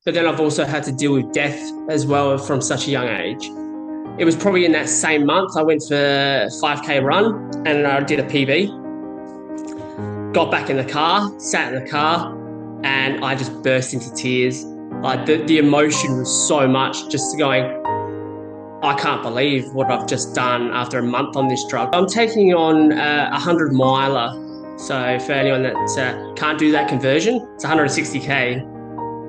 but then I've also had to deal with death as well from such a young age. It was probably in that same month I went for a 5K run and I did a PB. Got back in the car, sat in the car, and I just burst into tears. Like the emotion was so much, just going, I can't believe what I've just done after a month on this drug. I'm taking on a 100 miler. So for anyone that can't do that conversion, it's 160K.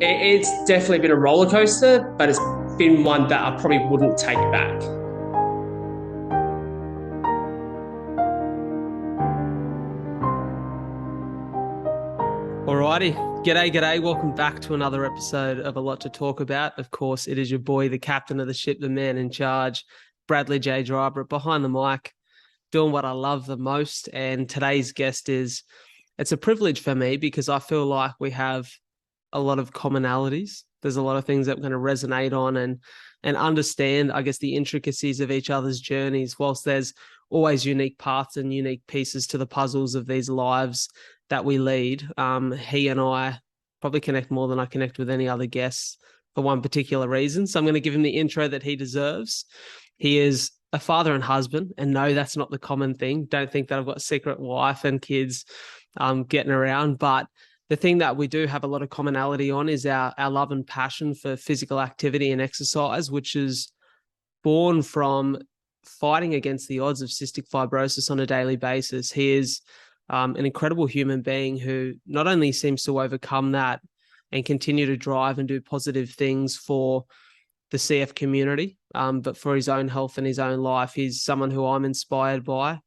It's definitely been a roller coaster, but it's been one that I probably wouldn't take back. Alrighty. G'day. Welcome back to another episode of A Lot to Talk About. Of course, it is your boy, the captain of the ship, the man in charge, Bradley J. Driver, behind the mic, doing what I love the most. And today's guest it's a privilege for me because I feel like we have a lot of commonalities. There's a lot of things that we're going to resonate on and understand, I guess, the intricacies of each other's journeys, whilst there's always unique parts and unique pieces to the puzzles of these lives that we lead. He and I probably connect more than I connect with any other guests for one particular reason. So I'm going to give him the intro that he deserves. He is a father and husband, and no, that's not the common thing. Don't think that I've got a secret wife and kids getting around. But the thing that we do have a lot of commonality on is our love and passion for physical activity and exercise, which is born from fighting against the odds of cystic fibrosis on a daily basis. He is an incredible human being who not only seems to overcome that and continue to drive and do positive things for the CF community, but for his own health and his own life. He's someone who I'm inspired by.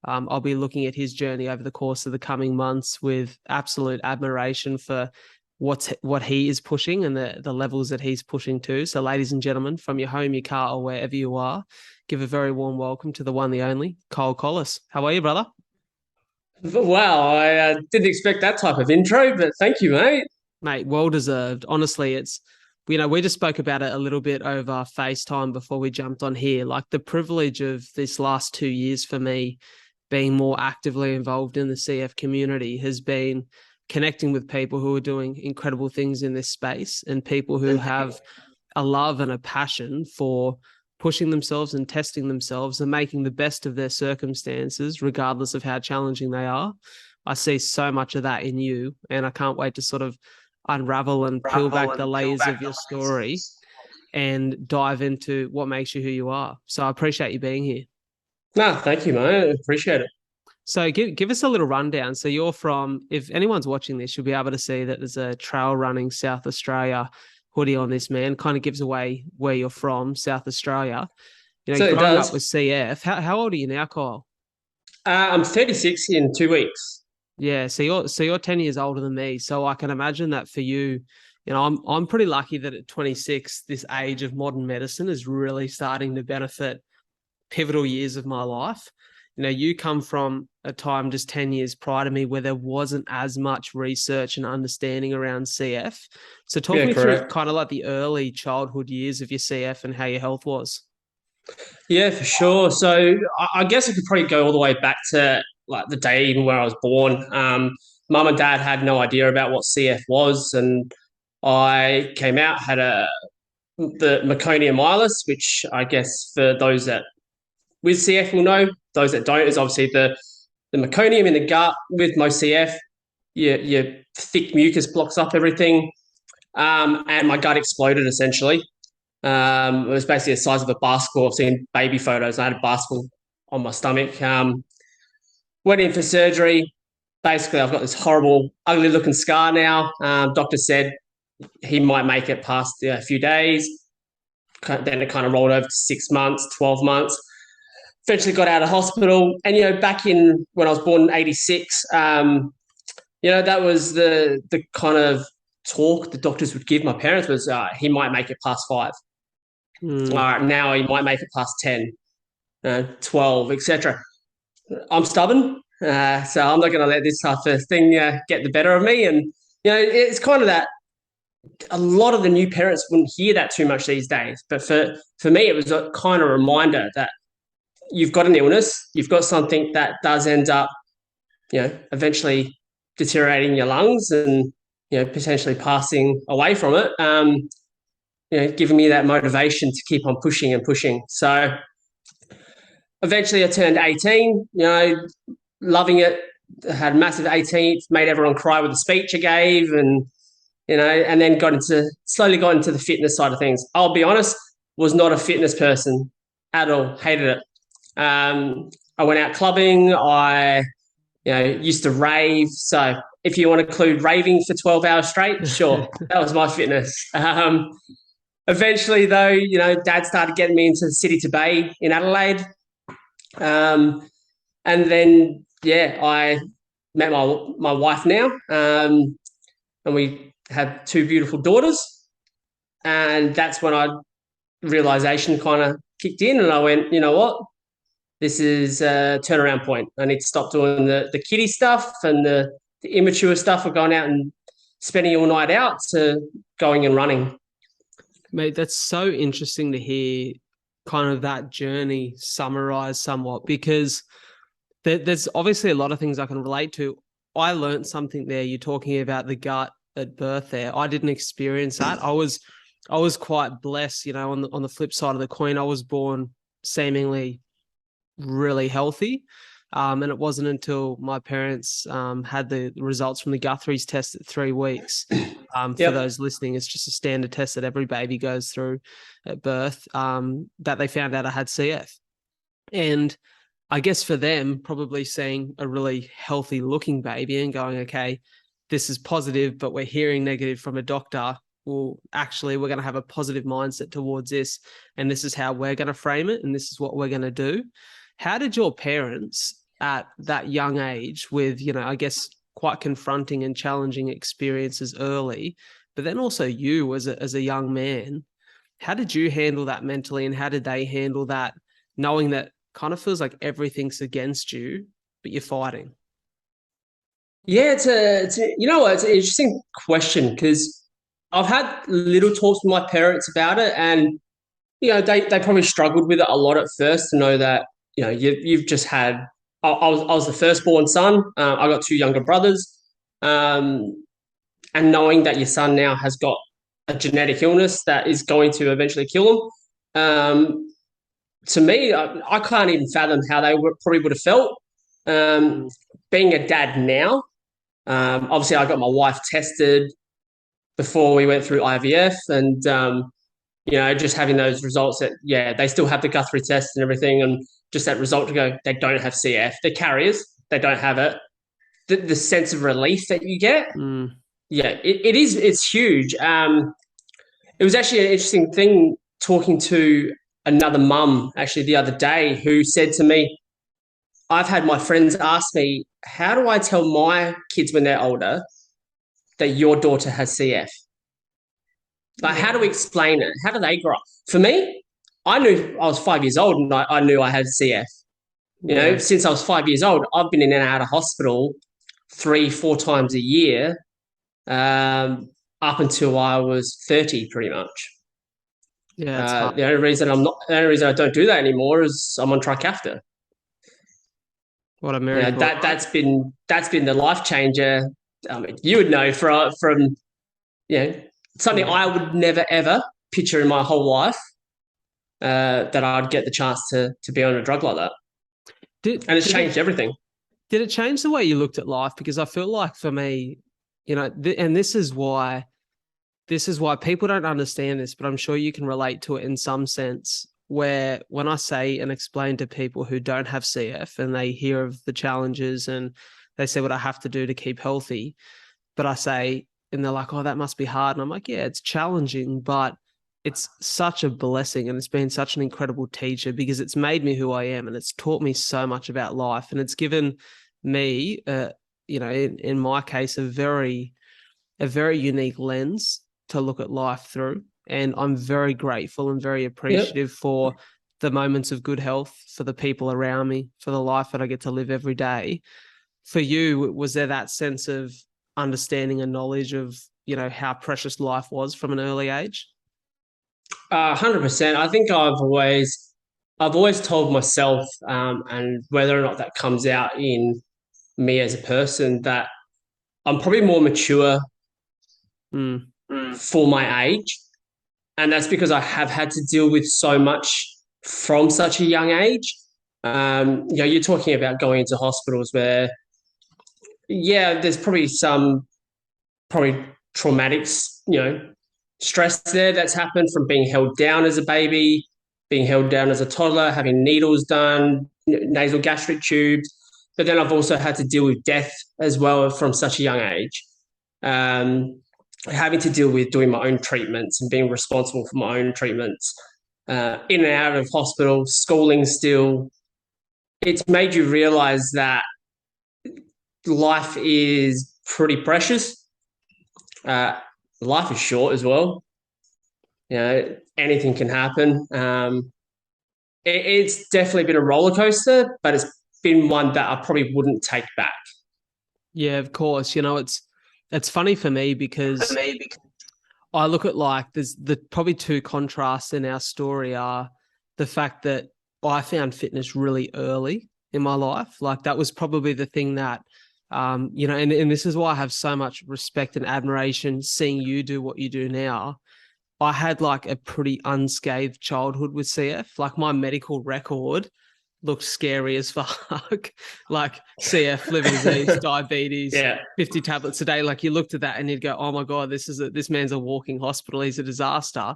I'll be looking at his journey over the course of the coming months with absolute admiration for what he is pushing and the levels that he's pushing to. So ladies and gentlemen, from your home, your car, or wherever you are, give a very warm welcome to the one, the only, Collis. How are you, brother? Wow, I didn't expect that type of intro, but thank you, mate. Mate, well deserved. Honestly, we just spoke about it a little bit over FaceTime before we jumped on here. Like the privilege of this last 2 years for me being more actively involved in the CF community has been connecting with people who are doing incredible things in this space and people who have a love and a passion for pushing themselves and testing themselves and making the best of their circumstances, regardless of how challenging they are. I see so much of that in you, and I can't wait to sort of unravel and peel back the layers of your story and dive into what makes you who you are. So I appreciate you being here. No, thank you, mate. I appreciate it. So give us a little rundown. So you're from, if anyone's watching this, you'll be able to see that there's a trail running South Australia hoodie on this, man. Kind of gives away where you're from, South Australia. You know, So it growing does. up with CF. How old are you now, Kyle? I'm 36 in 2 weeks. Yeah, so you're 10 years older than me. So I can imagine that for you, I'm pretty lucky that at 26, this age of modern medicine is really starting to benefit pivotal years of my life. You come from a time just 10 years prior to me where there wasn't as much research and understanding around CF. So talk Yeah, me through correct. kind of like the early childhood years of your CF and how your health was. Yeah, for sure. So I guess I could probably go all the way back to like the day even where I was born. Mum and dad had no idea about what CF was, and I came out had the meconium milis, which I guess for those that with CF will know, those that don't is obviously the meconium in the gut with most CF. Your thick mucus blocks up everything, and my gut exploded essentially. It was basically the size of a basketball. I've seen baby photos. I had a basketball on my stomach. Went in for surgery. Basically, I've got this horrible, ugly looking scar now. Doctor said he might make it past a few days. Then it kind of rolled over to 6 months, 12 months. Eventually got out of hospital. And, back in when I was born in 86, that was the kind of talk the doctors would give my parents was he might make it past 5. All Mm. right, now he might make it past 10, 12, etc. I'm stubborn, so I'm not going to let this type of thing get the better of me. And, it's kind of that a lot of the new parents wouldn't hear that too much these days. But for me, it was a kind of reminder that you've got an illness, you've got something that does end up, eventually deteriorating your lungs and, potentially passing away from it, giving me that motivation to keep on pushing and pushing. So eventually I turned 18, loving it. I had a massive 18th, made everyone cry with the speech I gave, and then slowly got into the fitness side of things. I'll be honest, was not a fitness person at all, hated it. I went out clubbing. I used to rave. So if you want to include raving for 12 hours straight, sure, that was my fitness. Eventually, though, Dad started getting me into the City to Bay in Adelaide. And then, I met my wife now, and we have two beautiful daughters. And that's when realization kind of kicked in, and I went, you know what? This is a turnaround point. I need to stop doing the kiddie stuff and the immature stuff of going out and spending all night out to going and running. Mate, that's so interesting to hear kind of that journey summarized somewhat, because there's obviously a lot of things I can relate to. I learned something there. You're talking about the gut at birth there. I didn't experience that. I was quite blessed, on the flip side of the coin. I was born seemingly really healthy. And it wasn't until my parents had the results from the Guthrie's test at 3 weeks. For those listening, it's just a standard test that every baby goes through at birth, that they found out I had CF. And I guess for them, probably seeing a really healthy looking baby and going, okay, this is positive, but we're hearing negative from a doctor. Well, actually, we're going to have a positive mindset towards this. And this is how we're going to frame it. And this is what we're going to do. How did your parents at that young age with, I guess quite confronting and challenging experiences early, but then also you as a young man, how did you handle that mentally, and how did they handle that, knowing that kind of feels like everything's against you, but you're fighting? Yeah, it's an interesting question, because I've had little talks with my parents about it, and they probably struggled with it a lot at first to know that you've just had. I was the firstborn son. I got two younger brothers, and knowing that your son now has got a genetic illness that is going to eventually kill him. To me, I can't even fathom how they probably would have felt. Being a dad now, obviously I got my wife tested before we went through IVF, and just having those results that they still have the Guthrie test and everything, and just that result to go, they don't have CF, they're carriers, they don't have it. The sense of relief that you get, it's huge. It was actually an interesting thing talking to another mum actually the other day, who said to me, I've had my friends ask me, how do I tell my kids when they're older that your daughter has CF? Like, how do we explain it? How do they grow up? For me, I knew I was 5 years old and I knew I had CF. Since I was 5 years old, I've been in and out of hospital 3-4 times a year, up until I was 30, pretty much. Yeah, the only reason I don't do that anymore is I'm on Trikafta. What a miracle! That's been the life changer. I mean, you would know from something I would never ever picture in my whole life, that I'd get the chance to be on a drug like that. And it's changed everything. Did it change the way you looked at life? Because I feel like for me, and this is why people don't understand this, but I'm sure you can relate to it in some sense, where when I say and explain to people who don't have CF and they hear of the challenges and they say what I have to do to keep healthy, but I say, and they're like, oh, that must be hard. And I'm like, yeah, it's challenging, but it's such a blessing, and it's been such an incredible teacher, because it's made me who I am, and it's taught me so much about life, and it's given me, in my case, a very unique lens to look at life through. And I'm very grateful and very appreciative for the moments of good health, for the people around me, for the life that I get to live every day. For you, was there that sense of understanding and knowledge of, how precious life was from an early age? 100%. I think I've always told myself, and whether or not that comes out in me as a person, that I'm probably more mature Mm. for my age. And that's because I have had to deal with so much from such a young age. You're talking about going into hospitals where, yeah, there's probably some probably traumatic, stress there that's happened from being held down as a baby, being held down as a toddler, having needles done, nasal gastric tubes. But then I've also had to deal with death as well from such a young age. Having to deal with doing my own treatments and being responsible for my own treatments, in and out of hospital, schooling still. It's made you realize that life is pretty precious. Uh, Life is short as well. Anything can happen. It's definitely been a roller coaster, but it's been one that I probably wouldn't take back. Yeah, of course. It's funny for me because I look at like there's the probably two contrasts in our story are the fact that I found fitness really early in my life. Like that was probably the thing that and this is why I have so much respect and admiration seeing you do what you do now. I had like a pretty unscathed childhood with CF. Like my medical record looked scary as fuck. Like CF, liver disease, diabetes, Yeah. 50 tablets a day. Like you looked at that and you'd go, oh my God, this man's a walking hospital. He's a disaster.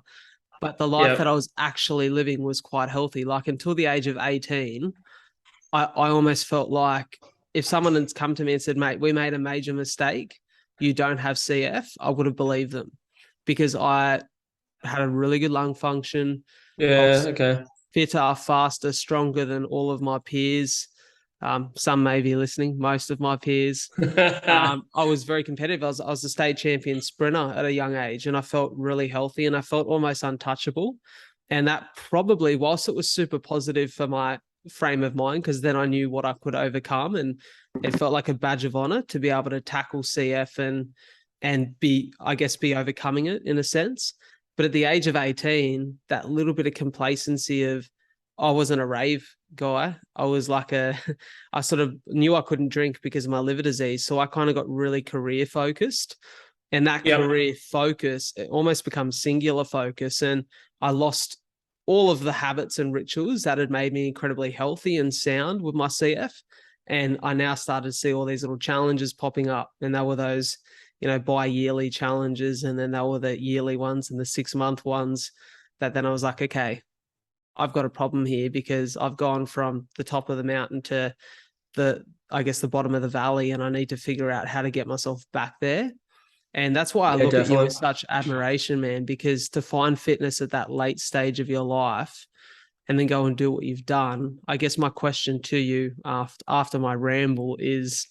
But the life that I Yeah. was actually living was quite healthy. Like until the age of 18, I almost felt like if someone had come to me and said, mate, we made a major mistake, you don't have CF, I would have believed them because I had a really good lung function. I Yeah. was Okay. fitter, faster, stronger than all of my peers. Some may be listening, most of my peers. I was very competitive. I was a state champion sprinter at a young age, and I felt really healthy and I felt almost untouchable. And that probably, whilst it was super positive for my frame of mind, because then I knew what I could overcome, and it felt like a badge of honor to be able to tackle CF and be, I guess, be overcoming it in a sense. But at the age of 18, that little bit of complacency of I wasn't a rave guy. I was like I sort of knew I couldn't drink because of my liver disease. So I kind of got really career focused. And that Yep. career focus, it almost becomes singular focus. And I lost all of the habits and rituals that had made me incredibly healthy and sound with my CF. And I now started to see all these little challenges popping up. And they were those, bi-yearly challenges. And then they were the yearly ones and the 6-month ones that then I was like, okay, I've got a problem here because I've gone from the top of the mountain to I guess, the bottom of the valley, and I need to figure out how to get myself back there. And that's why I Yeah, look at you definitely. with such admiration, man, because to find fitness at that late stage of your life and then go and do what you've done, I guess my question to you after my ramble is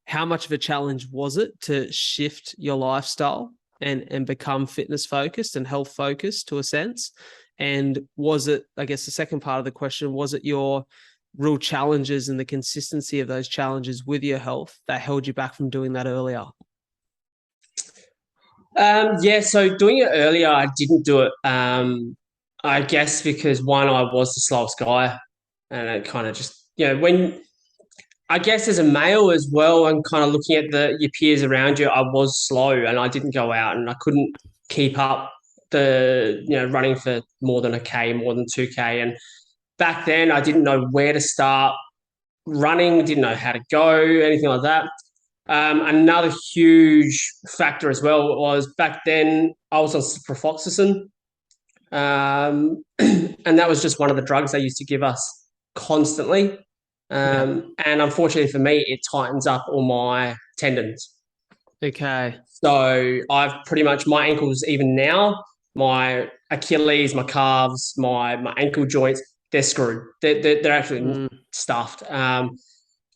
how much of a challenge was it to shift your lifestyle and become fitness focused and health focused to a sense? And was it, I guess the second part of the question, was it your real challenges and the consistency of those challenges with your health that held you back from doing that earlier? Yeah, so doing it earlier, I didn't do it. I guess because one, I was the slowest guy, and it kind of just, when I guess as a male as well, and kind of looking at your peers around you, I was slow and I didn't go out and I couldn't keep up running for more than a K, more than 2K. And back then, I didn't know where to start running, didn't know how to go, anything like that. Another huge factor as well was back then I was on ciprofloxacin, and that was just one of the drugs they used to give us constantly. Yeah. And unfortunately for me, it tightens up all my tendons. Okay. So I've pretty much my ankles even now, my Achilles, my calves, my ankle joints, they're screwed. They're actually Mm. stuffed.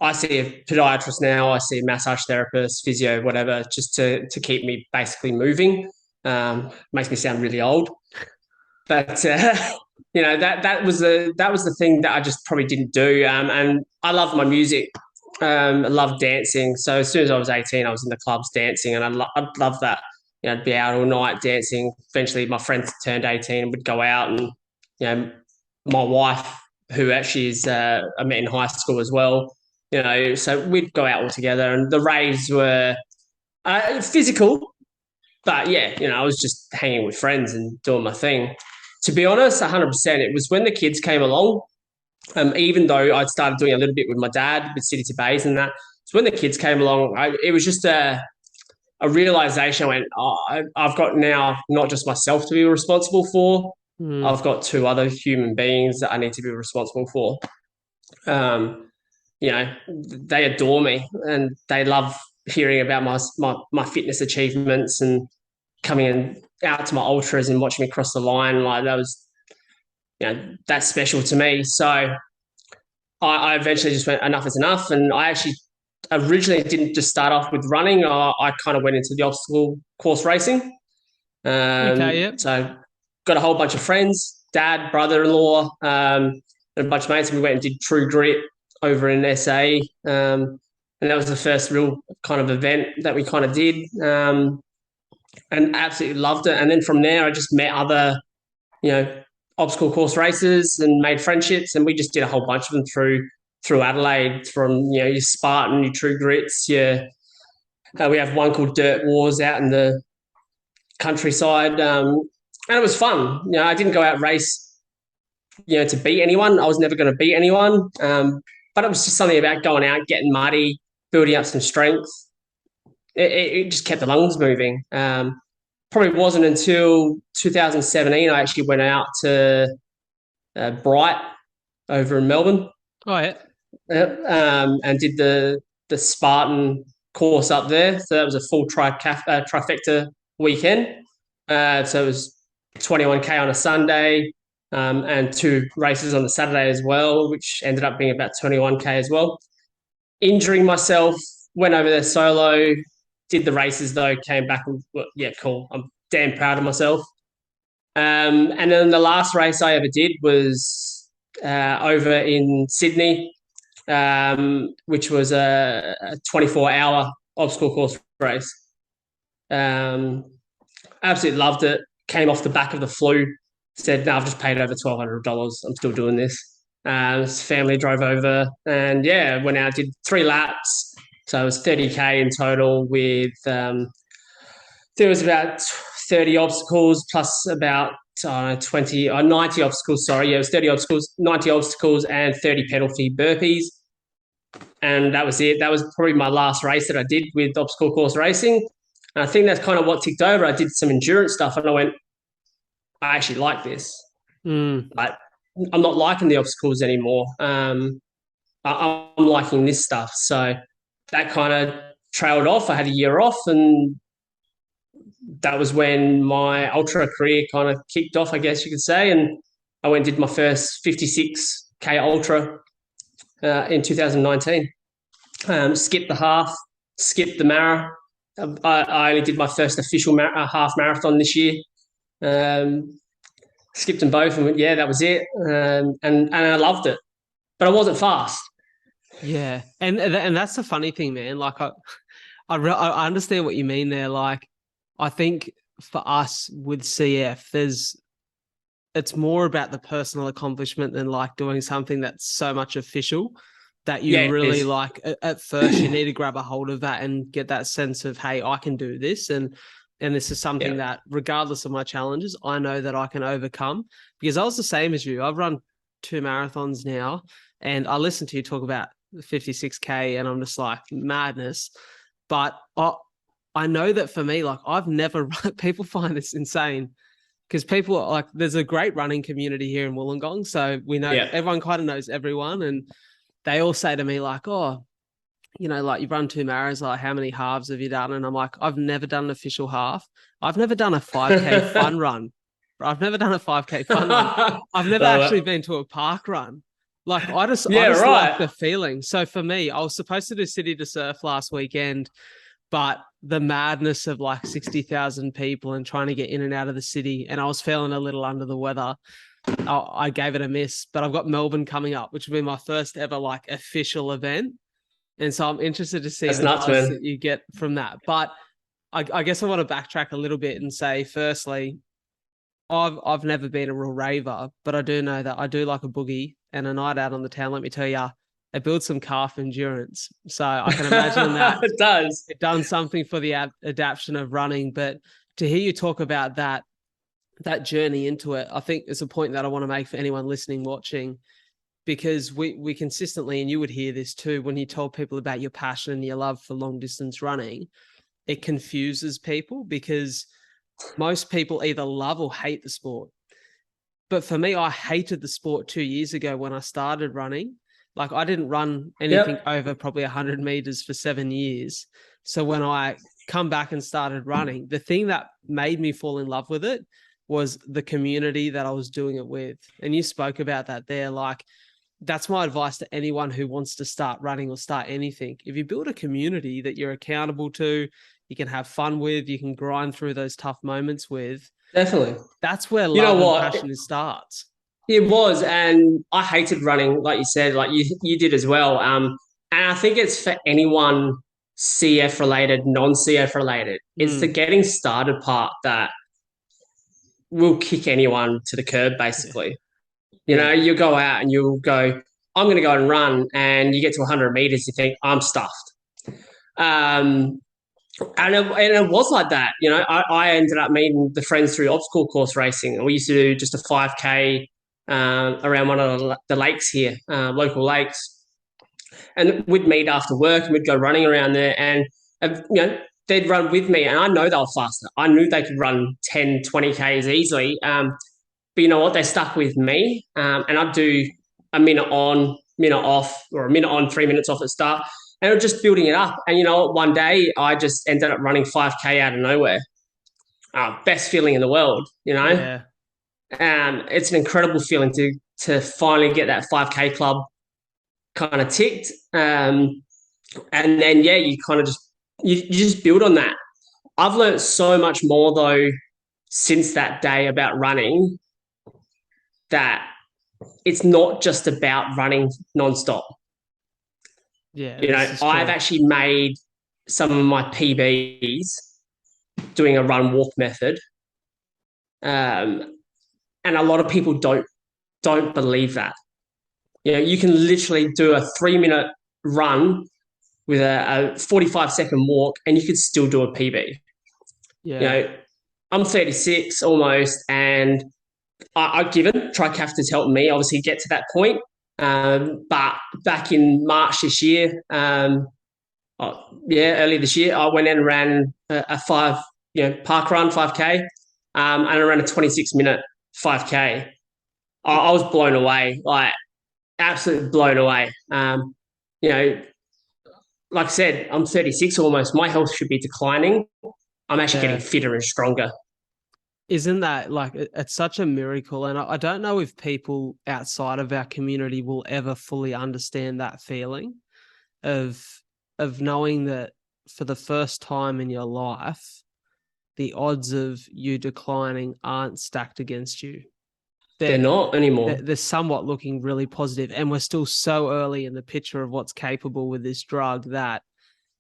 I see a podiatrist now. I see a massage therapist, physio, whatever, just to keep me basically moving. Makes me sound really old, but that was the thing that I just probably didn't do. And I love my music. I love dancing. So as soon as I was 18, I was in the clubs dancing, and I'd love that. I'd be out all night dancing. Eventually, my friends turned 18 and would go out, and my wife, who actually is I met in high school as well. So we'd go out all together, and the raves were physical. But yeah, I was just hanging with friends and doing my thing. To be honest, 100%, it was when the kids came along. Even though I'd started doing a little bit with my dad with City to Bays and that. So when the kids came along, it was just a realization. I went, I've got now not just myself to be responsible for. Mm. I've got two other human beings that I need to be responsible for. Um, they adore me and they love hearing about my fitness achievements and coming out to my ultras and watching me cross the line. Like that was, that's special to me. So I eventually just went, enough is enough. And I actually originally didn't just start off with running. I kind of went into the obstacle course racing. Okay, yep. So got a whole bunch of friends, dad, brother-in-law, and a bunch of mates. And we went and did True Grit over in SA. And that was the first real kind of event that we kind of did. And absolutely loved it. And then from there, I just met other, obstacle course races and made friendships. And we just did a whole bunch of them through Adelaide, from, your Spartan, your True Grits. We have one called Dirt Wars out in the countryside. And it was fun. I didn't go out race, to beat anyone. I was never going to beat anyone. But it was just something about going out, getting muddy, building up some strength. It just kept the lungs moving. Probably wasn't until 2017 I actually went out to Bright over in Melbourne. Oh, yeah. And did the Spartan course up there. So that was a full trifecta weekend. So it was 21K on a Sunday and two races on the Saturday as well, which ended up being about 21K as well. Injuring myself, went over there solo, did the races though, came back and, yeah, cool. I'm damn proud of myself. And then the last race I ever did was over in Sydney, which was a 24-hour obstacle course race. Absolutely loved it. Came off the back of the flu. Said, no, I've just paid over $1,200. I'm still doing this. His family drove over and, yeah, went out, did 3 laps. So it was 30K in total with, there was about 30 obstacles plus about 20 or 90 obstacles. Sorry, yeah, it was 30 obstacles, 90 obstacles, and 30 penalty burpees. And that was it. That was probably my last race that I did with obstacle course racing. And I think that's kind of what ticked over. I did some endurance stuff and I went, I actually like this. Like, I'm not liking the obstacles anymore. I'm liking this stuff. So that kind of trailed off. I had a year off, and that was when my ultra career kind of kicked off, I guess you could say. And I went and did my first 56K ultra in 2019. Skipped the half, skipped the mara. I only did my first official half marathon this year. Skipped them both and went, yeah, that was it. And I loved it, but I wasn't fast. Yeah. And that's the funny thing, man. Like I understand what you mean there. Like, I think for us with CF, it's more about the personal accomplishment than like doing something that's so much official that you really like. At first, you need to grab a hold of that and get that sense of, hey, I can do this. And this is something that, regardless of my challenges, I know that I can overcome, because I was the same as you. I've run 2 marathons now, and I listen to you talk about 56K and I'm just like, madness. But I know that for me, like, I've never run. People find this insane because people are like, there's a great running community here in Wollongong. So we know everyone kind of knows everyone. And they all say to me like, oh, like, you've run 2 marathons, like, how many halves have you done? And I'm like, I've never done an official half. I've never done a 5K fun run. I've never done a 5K fun run. I've never actually been to a park run. Like, I just like the feeling. So for me, I was supposed to do City to Surf last weekend, but the madness of like 60,000 people and trying to get in and out of the city, and I was feeling a little under the weather, I gave it a miss. But I've got Melbourne coming up, which will be my first ever like official event. And so I'm interested to see the buzz that you get from that. But I guess I want to backtrack a little bit and say, firstly, I've never been a real raver, but I do know that I do like a boogie and a night out on the town. Let me tell you, it builds some calf endurance. So I can imagine that it does. It done something for the adaptation of running. But to hear you talk about that journey into it, I think it's a point that I want to make for anyone listening, watching, because we consistently, and you would hear this too, when you told people about your passion and your love for long distance running, it confuses people because most people either love or hate the sport. But for me, I hated the sport 2 years ago when I started running. Like, I didn't run anything over probably 100 meters for 7 years. So when I come back and started running, the thing that made me fall in love with it was the community that I was doing it with. And you spoke about that there. Like, that's my advice to anyone who wants to start running or start anything. If you build a community that you're accountable to, you can have fun with, you can grind through those tough moments with, Definitely. that's where You know love and what? passion starts. It was, and I hated running, like you said, like you did as well. And I think it's for anyone CF related, non-CF related. It's the getting started part that will kick anyone to the curb, Yeah. basically. You Yeah. know, you go out and you'll go, I'm going to go and run, and you get to 100 meters, you think, I'm stuffed. Um, and it was like that. You know, I ended up meeting the friends through obstacle course racing, and we used to do just a 5K around one of the lakes here, local lakes. And we'd meet after work and we'd go running around there, and you know, they'd run with me, and I know they were faster. I knew they could run 10, 20 Ks easily. But you know what? They stuck with me, and I'd do a minute on, minute off, or a minute on, 3 minutes off at start, and it was just building it up. And you know what? One day I just ended up running 5K out of nowhere. Best feeling in the world, you know. Yeah. It's an incredible feeling to finally get that 5K club kind of ticked. And then yeah, you kind of you just build on that. I've learned so much more though since that day about running, that it's not just about running nonstop. Yeah, You this know, is I've true. actually made some of my PBs doing a run walk method, and a lot of people don't believe that. You know, you can literally do a 3 minute run with a 45-second walk, and you could still do a PB. You Yeah. know, I'm 36 almost, and I've given Trikafta's helped me obviously get to that point. But back in March this year, early this year, I went and ran a park run 5K, and I ran a 26-minute 5K. I was blown away, like absolutely blown away. You know, like I said, I'm 36 almost. My health should be declining. I'm actually getting Yeah. fitter and stronger. Isn't that like, it's such a miracle? And I don't know if people outside of our community will ever fully understand that feeling of knowing that for the first time in your life, the odds of you declining aren't stacked against you. They're They're, not anymore. they're somewhat looking really positive, and we're still so early in the picture of what's capable with this drug that,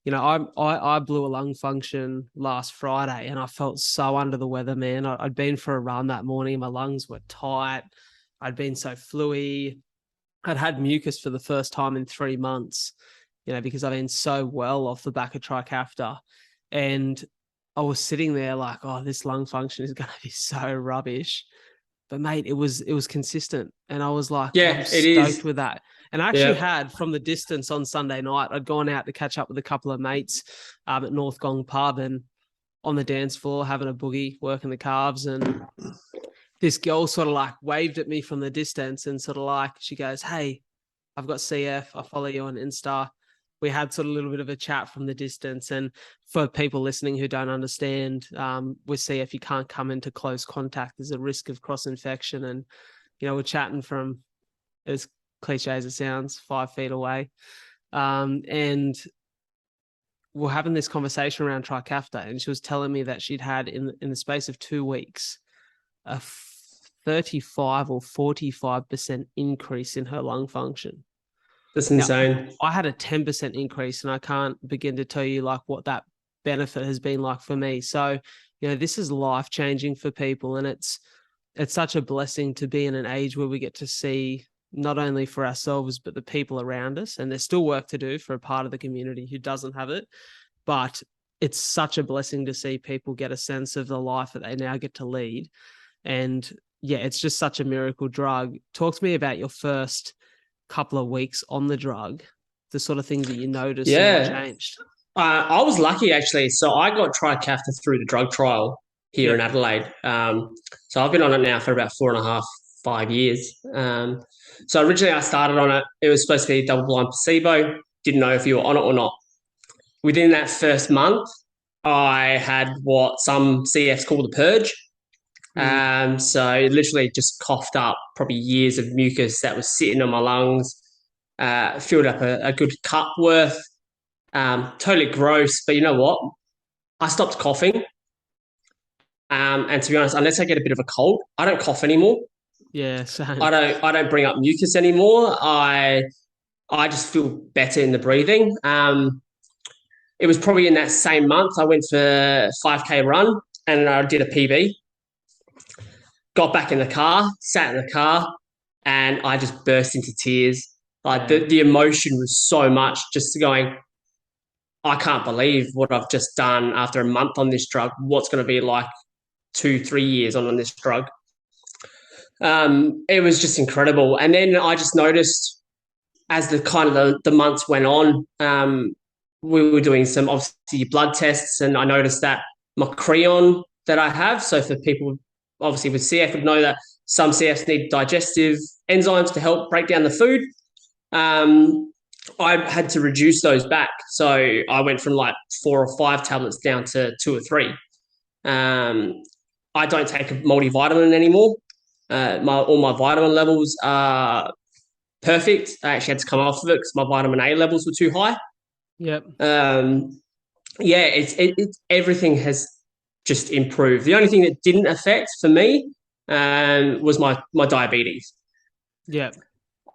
you know, I blew a lung function last Friday and I felt so under the weather, man. I'd been for a run that morning. My lungs were tight. I'd been so fluey. I'd had mucus for the first time in 3 months, you know, because I've been so well off the back of Trikafta. And I was sitting there like, oh, this lung function is going to be so rubbish. But mate, it was consistent. And I was like, I'm Yeah, it stoked is. with that. And I actually Yeah. had, from the distance on Sunday night, I'd gone out to catch up with a couple of mates at North Gong Pub and on the dance floor having a boogie, working the calves. And this girl sort of like waved at me from the distance and sort of like, she goes, hey, I've got CF. I follow you on Insta. We had sort of a little bit of a chat from the distance. And for people listening who don't understand, with CF, you can't come into close contact. There's a risk of cross infection. And, you know, we're chatting from, as cliche as it sounds, 5 feet away. And we're having this conversation around Trikafta. And she was telling me that she'd had in the space of 2 weeks, a 35 or 45% increase in her lung function. That's Now, insane. I had a 10% increase, and I can't begin to tell you like what that benefit has been like for me. So, you know, this is life changing for people, and it's such a blessing to be in an age where we get to see not only for ourselves but the people around us. And there's still work to do for a part of the community who doesn't have it, but it's such a blessing to see people get a sense of the life that they now get to lead. And yeah, it's just such a miracle drug. Talk to me about your first couple of weeks on the drug, the sort of things that you noticed and what Yeah. changed. I was lucky actually. So I got Trikafta through the drug trial here in Yep. Adelaide. So I've been on it now for about 4.5, 5 years. So originally I started on it. It was supposed to be double-blind placebo. Didn't know if you were on it or not. Within that first month, I had what some CFs call the purge. So it literally just coughed up probably years of mucus that was sitting on my lungs, filled up a good cup worth. Totally gross, but you know what? I stopped coughing. And to be honest, unless I get a bit of a cold, I don't cough anymore. Yeah, I same. don't bring up mucus anymore. I just feel better in the breathing. It was probably in that same month I went for 5K run and I did a PB. Got back in the car, sat in the car, and I just burst into tears. Like the emotion was so much, just going, I can't believe what I've just done after a month on this drug. What's going to be like 2, 3 years on this drug? It was just incredible. And then I just noticed as the months went on, we were doing some obviously blood tests, and I noticed that my creon that I have. So for people obviously with CF would know that some CFs need digestive enzymes to help break down the food. I had to reduce those back. So I went from like 4 or 5 tablets down to 2 or 3. I don't take a multivitamin anymore. All my vitamin levels are perfect. I actually had to come off of it because my vitamin A levels were too high. Yep. Yeah, everything has just improved. The only thing that didn't affect for me was my diabetes. Yep.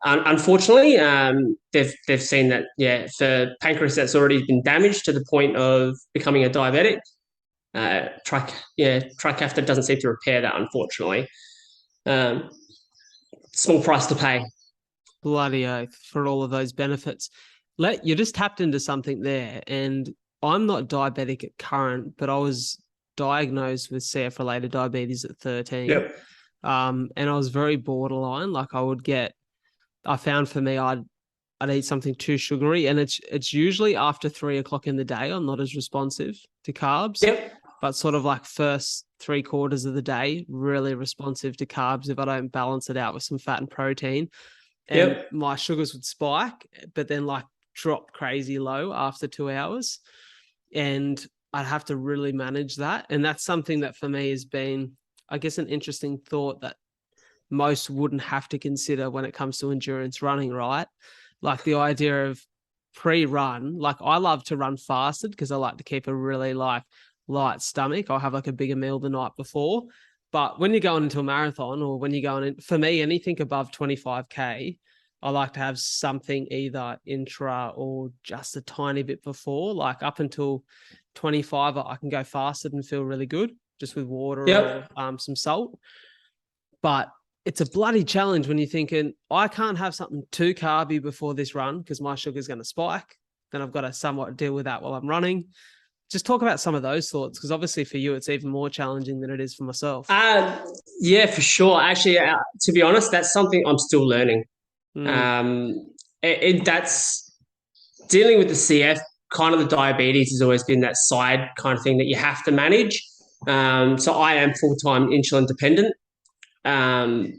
Unfortunately, they've seen that for pancreas that's already been damaged to the point of becoming a diabetic. Trikafta doesn't seem to repair that, unfortunately. Small price to pay. Bloody oath for all of those benefits. You just tapped into something there, and I'm not diabetic at current, but I was diagnosed with CF related diabetes at 13. Yep. And I was very borderline. Like I found for me, I'd eat something too sugary, and it's usually after 3 o'clock in the day. I'm not as responsive to carbs. Yep. But sort of like first 3/4 of the day, really responsive to carbs if I don't balance it out with some fat and protein. And my sugars would spike, but then like drop crazy low after 2 hours. And I'd have to really manage that. And that's something that for me has been, I guess, an interesting thought that most wouldn't have to consider when it comes to endurance running, right? Like the idea of pre-run, like I love to run fasted because I like to keep a really like light stomach. I'll have like a bigger meal the night before. But when you're going into a marathon or when you're going in, for me, anything above 25K, I like to have something either intra or just a tiny bit before. Like up until 25, I can go fasted and feel really good just with water or some salt. But it's a bloody challenge when you're thinking, I can't have something too carby before this run because my sugar's going to spike. Then I've got to somewhat deal with that while I'm running. Just talk about some of those thoughts, because obviously for you, it's even more challenging than it is for myself. Yeah, for sure. Actually, to be honest, that's something I'm still learning. That's dealing with the CF, kind of the diabetes has always been that side kind of thing that you have to manage. So I am full-time insulin dependent. And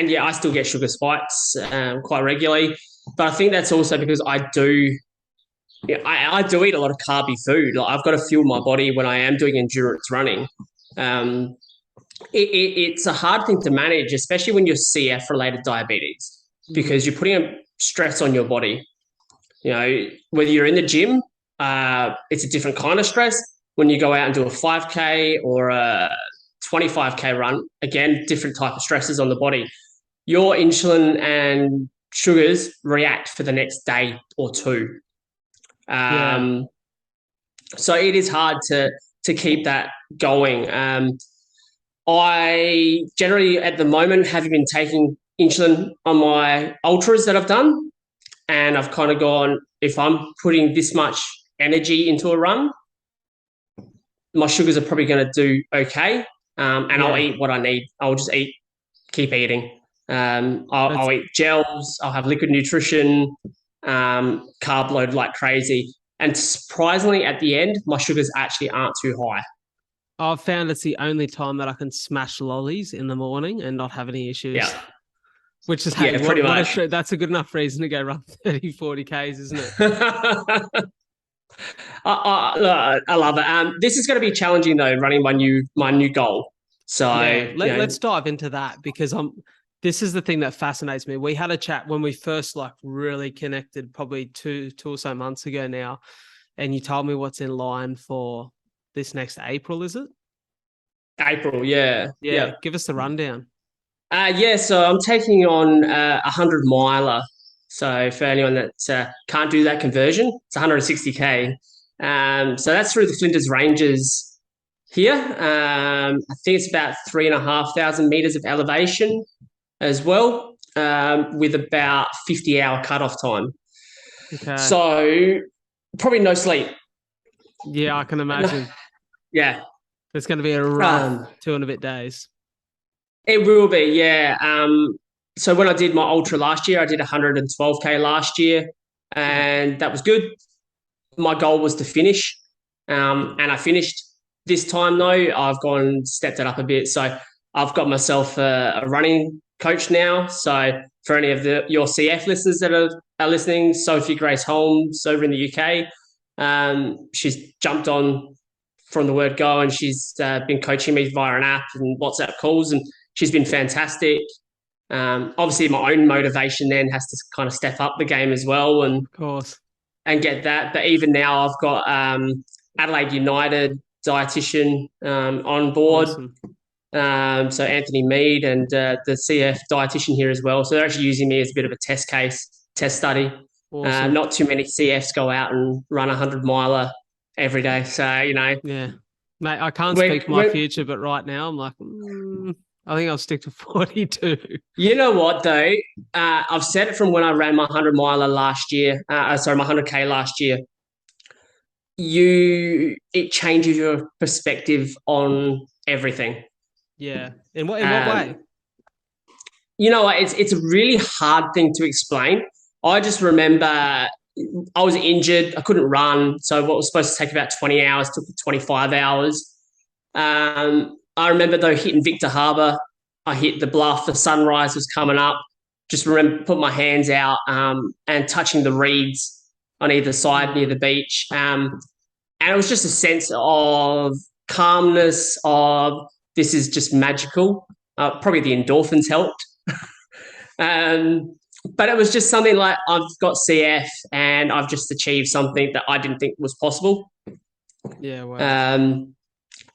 yeah, I still get sugar spikes quite regularly. But I think that's also because I do eat a lot of carby food. Like I've got to fuel my body when I am doing endurance running. It's a hard thing to manage, especially when you're CF related diabetes, because you're putting a stress on your body. You know, whether you're in the gym, it's a different kind of stress. When you go out and do a 5K or a 25K run, again, different type of stresses on the body. Your insulin and sugars react for the next day or two. So it is hard to keep that going. I generally, at the moment, have been taking insulin on my ultras that I've done, and I've kind of gone, if I'm putting this much energy into a run, my sugars are probably going to do okay. And I'll Yeah. eat what I need. I'll just keep eating. That's I'll eat gels. I'll have liquid nutrition, carb load like crazy. And surprisingly, at the end, my sugars actually aren't too high. I've found it's the only time that I can smash lollies in the morning and not have any issues. Yeah, Which is, hey, yeah, pretty much. that's a good enough reason to go run 30, 40 Ks, isn't it? I love it. This is going to be challenging though, running my new goal. So Yeah, you know, let's dive into that because this is the thing that fascinates me. We had a chat when we first like really connected, probably two or so months ago now, and you told me what's in line for this next April, is it? April, yeah, Yeah, yeah. give us the rundown. Yeah, so I'm taking on a 100 miler. So for anyone that can't do that conversion, it's 160K. So that's through the Flinders Ranges here. I think it's about 3,500 meters of elevation as well, with about 50-hour cutoff time. Okay. So probably no sleep. Yeah, I can imagine. Yeah. It's going to be a rough Um, 2 and a bit days. it will be, yeah. So when I did my ultra last year, I did 112K last year, Yeah. and that was good. My goal was to finish, and I finished. This time though, I've gone and stepped it up a bit. So I've got myself a running coach now. So for any of your CF listeners that are listening, Sophie Grace Holmes over in the UK, she's jumped on from the word go, and she's been coaching me via an app and WhatsApp calls, and she's been fantastic. Obviously, my own motivation then has to kind of step up the game as well, Of course. and get that. But even now, I've got Adelaide United dietitian on board. Awesome. So Anthony Mead and the CF dietitian here as well. So they're actually using me as a bit of a test case, test study. Awesome. Not too many CFs go out and run a 100 miler every day. So, Yeah. Mate, I can't we're, speak for my we're, future, but right now I'm like, I think I'll stick to 42. you know what, though? I've said it from when I ran my 100 miler last year. Sorry, my 100K last year. It changes your perspective on everything. Yeah. In what way? Um, you know what? It's a really hard thing to explain. I just remember I was injured. I couldn't run. So what was supposed to take about 20 hours took 25 hours. I remember though hitting Victor Harbour. I hit the bluff. The sunrise was coming up. Just remember put my hands out and touching the reeds on either side near the beach. And it was just a sense of calmness, of this is just magical. Probably the endorphins helped. But it was just something like I've got CF and I've just achieved something that I didn't think was possible. Yeah, wow.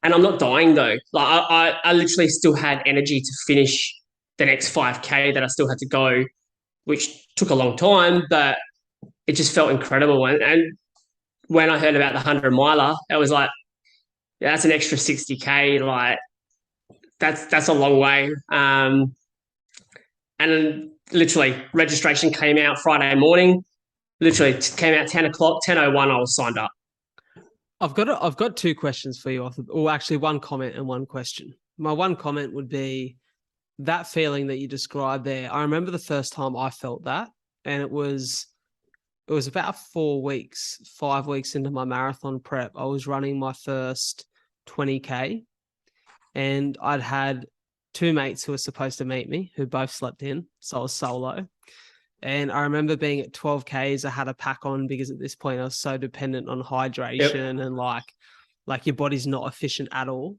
And I'm not dying though. Like I literally still had energy to finish the next 5K that I still had to go, which took a long time, but it just felt incredible. And when I heard about the 100 miler, it was like, yeah, that's an extra 60K. Like that's a long way. And literally registration came out Friday morning. Literally came out 10 o'clock, 10:01. I was signed up. I've got two questions for you, or actually one comment and one question. My one comment would be that feeling that you described there. I remember the first time I felt that, and it was about 4 weeks, 5 weeks into my marathon prep. I was running my first 20K, and I'd had two mates who were supposed to meet me who both slept in, so I was solo. And I remember being at 12Ks, I had a pack on because at this point I was so dependent on hydration, Yep. and like your body's not efficient at all.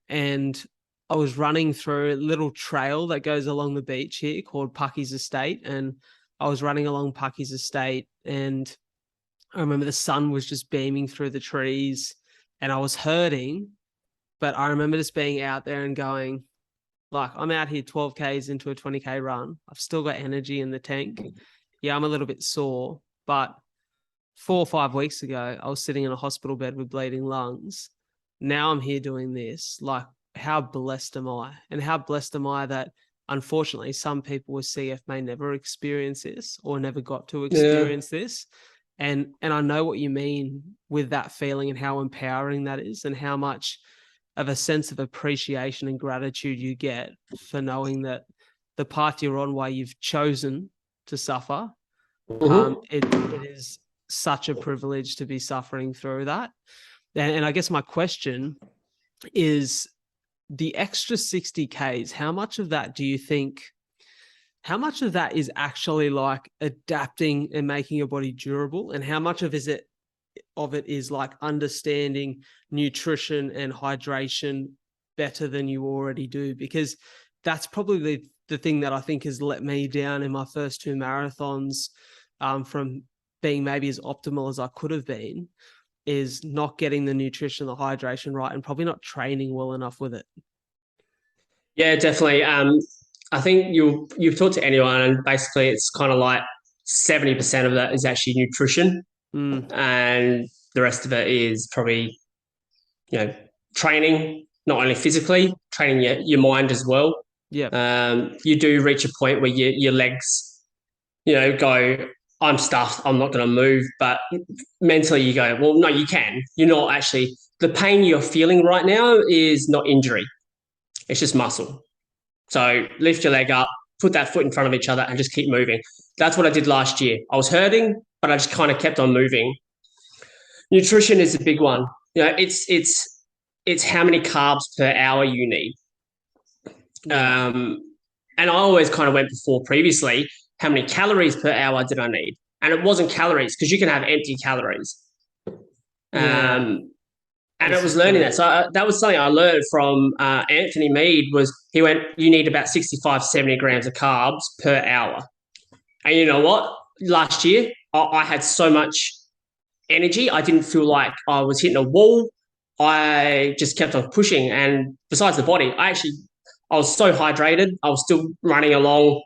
And I was running through a little trail that goes along the beach here called Pucky's Estate. And I was running along Pucky's Estate, and I remember the sun was just beaming through the trees and I was hurting. But I remember just being out there and going, like, I'm out here 12Ks into a 20K run. I've still got energy in the tank. Yeah, I'm a little bit sore, but 4 or 5 weeks ago, I was sitting in a hospital bed with bleeding lungs. Now I'm here doing this. Like, how blessed am I? And how blessed am I that unfortunately some people with CF may never experience this or never got to Yeah. experience this. And I know what you mean with that feeling and how empowering that is, and how much of a sense of appreciation and gratitude you get for knowing that the path you're on, why you've chosen to suffer, it is such a privilege to be suffering through that. And I guess my question is, the extra 60 Ks, how much of that do you think, how much of that is actually like adapting and making your body durable? And how much of it is like understanding nutrition and hydration better than you already do? Because that's probably the thing that I think has let me down in my first 2 marathons, from being maybe as optimal as I could have been, is not getting the nutrition, the hydration right, and probably not training well enough with it. Yeah, definitely. I think you've talked to anyone, and basically it's kind of like 70% of that is actually nutrition, and the rest of it is probably, training, not only physically, training your mind as well. Yeah. You do reach a point where your legs, go, I'm stuffed, I'm not going to move. But mentally you go, well, no, you can. You're not actually, the pain you're feeling right now is not injury. It's just muscle. So lift your leg up, put that foot in front of each other and just keep moving. That's what I did last year. I was hurting, but I just kind of kept on moving. Nutrition is a big one. It's how many carbs per hour you need. Yeah. And I always kind of went before previously, how many calories per hour did I need? And it wasn't calories, because you can have empty calories. Yeah. And it was learning that. So that was something I learned from Anthony Mead. Was he went, you need about 65, 70 grams of carbs per hour. And you know what? Last year, I had so much energy. I didn't feel like I was hitting a wall. I just kept on pushing. And besides the body, I was so hydrated. I was still running along,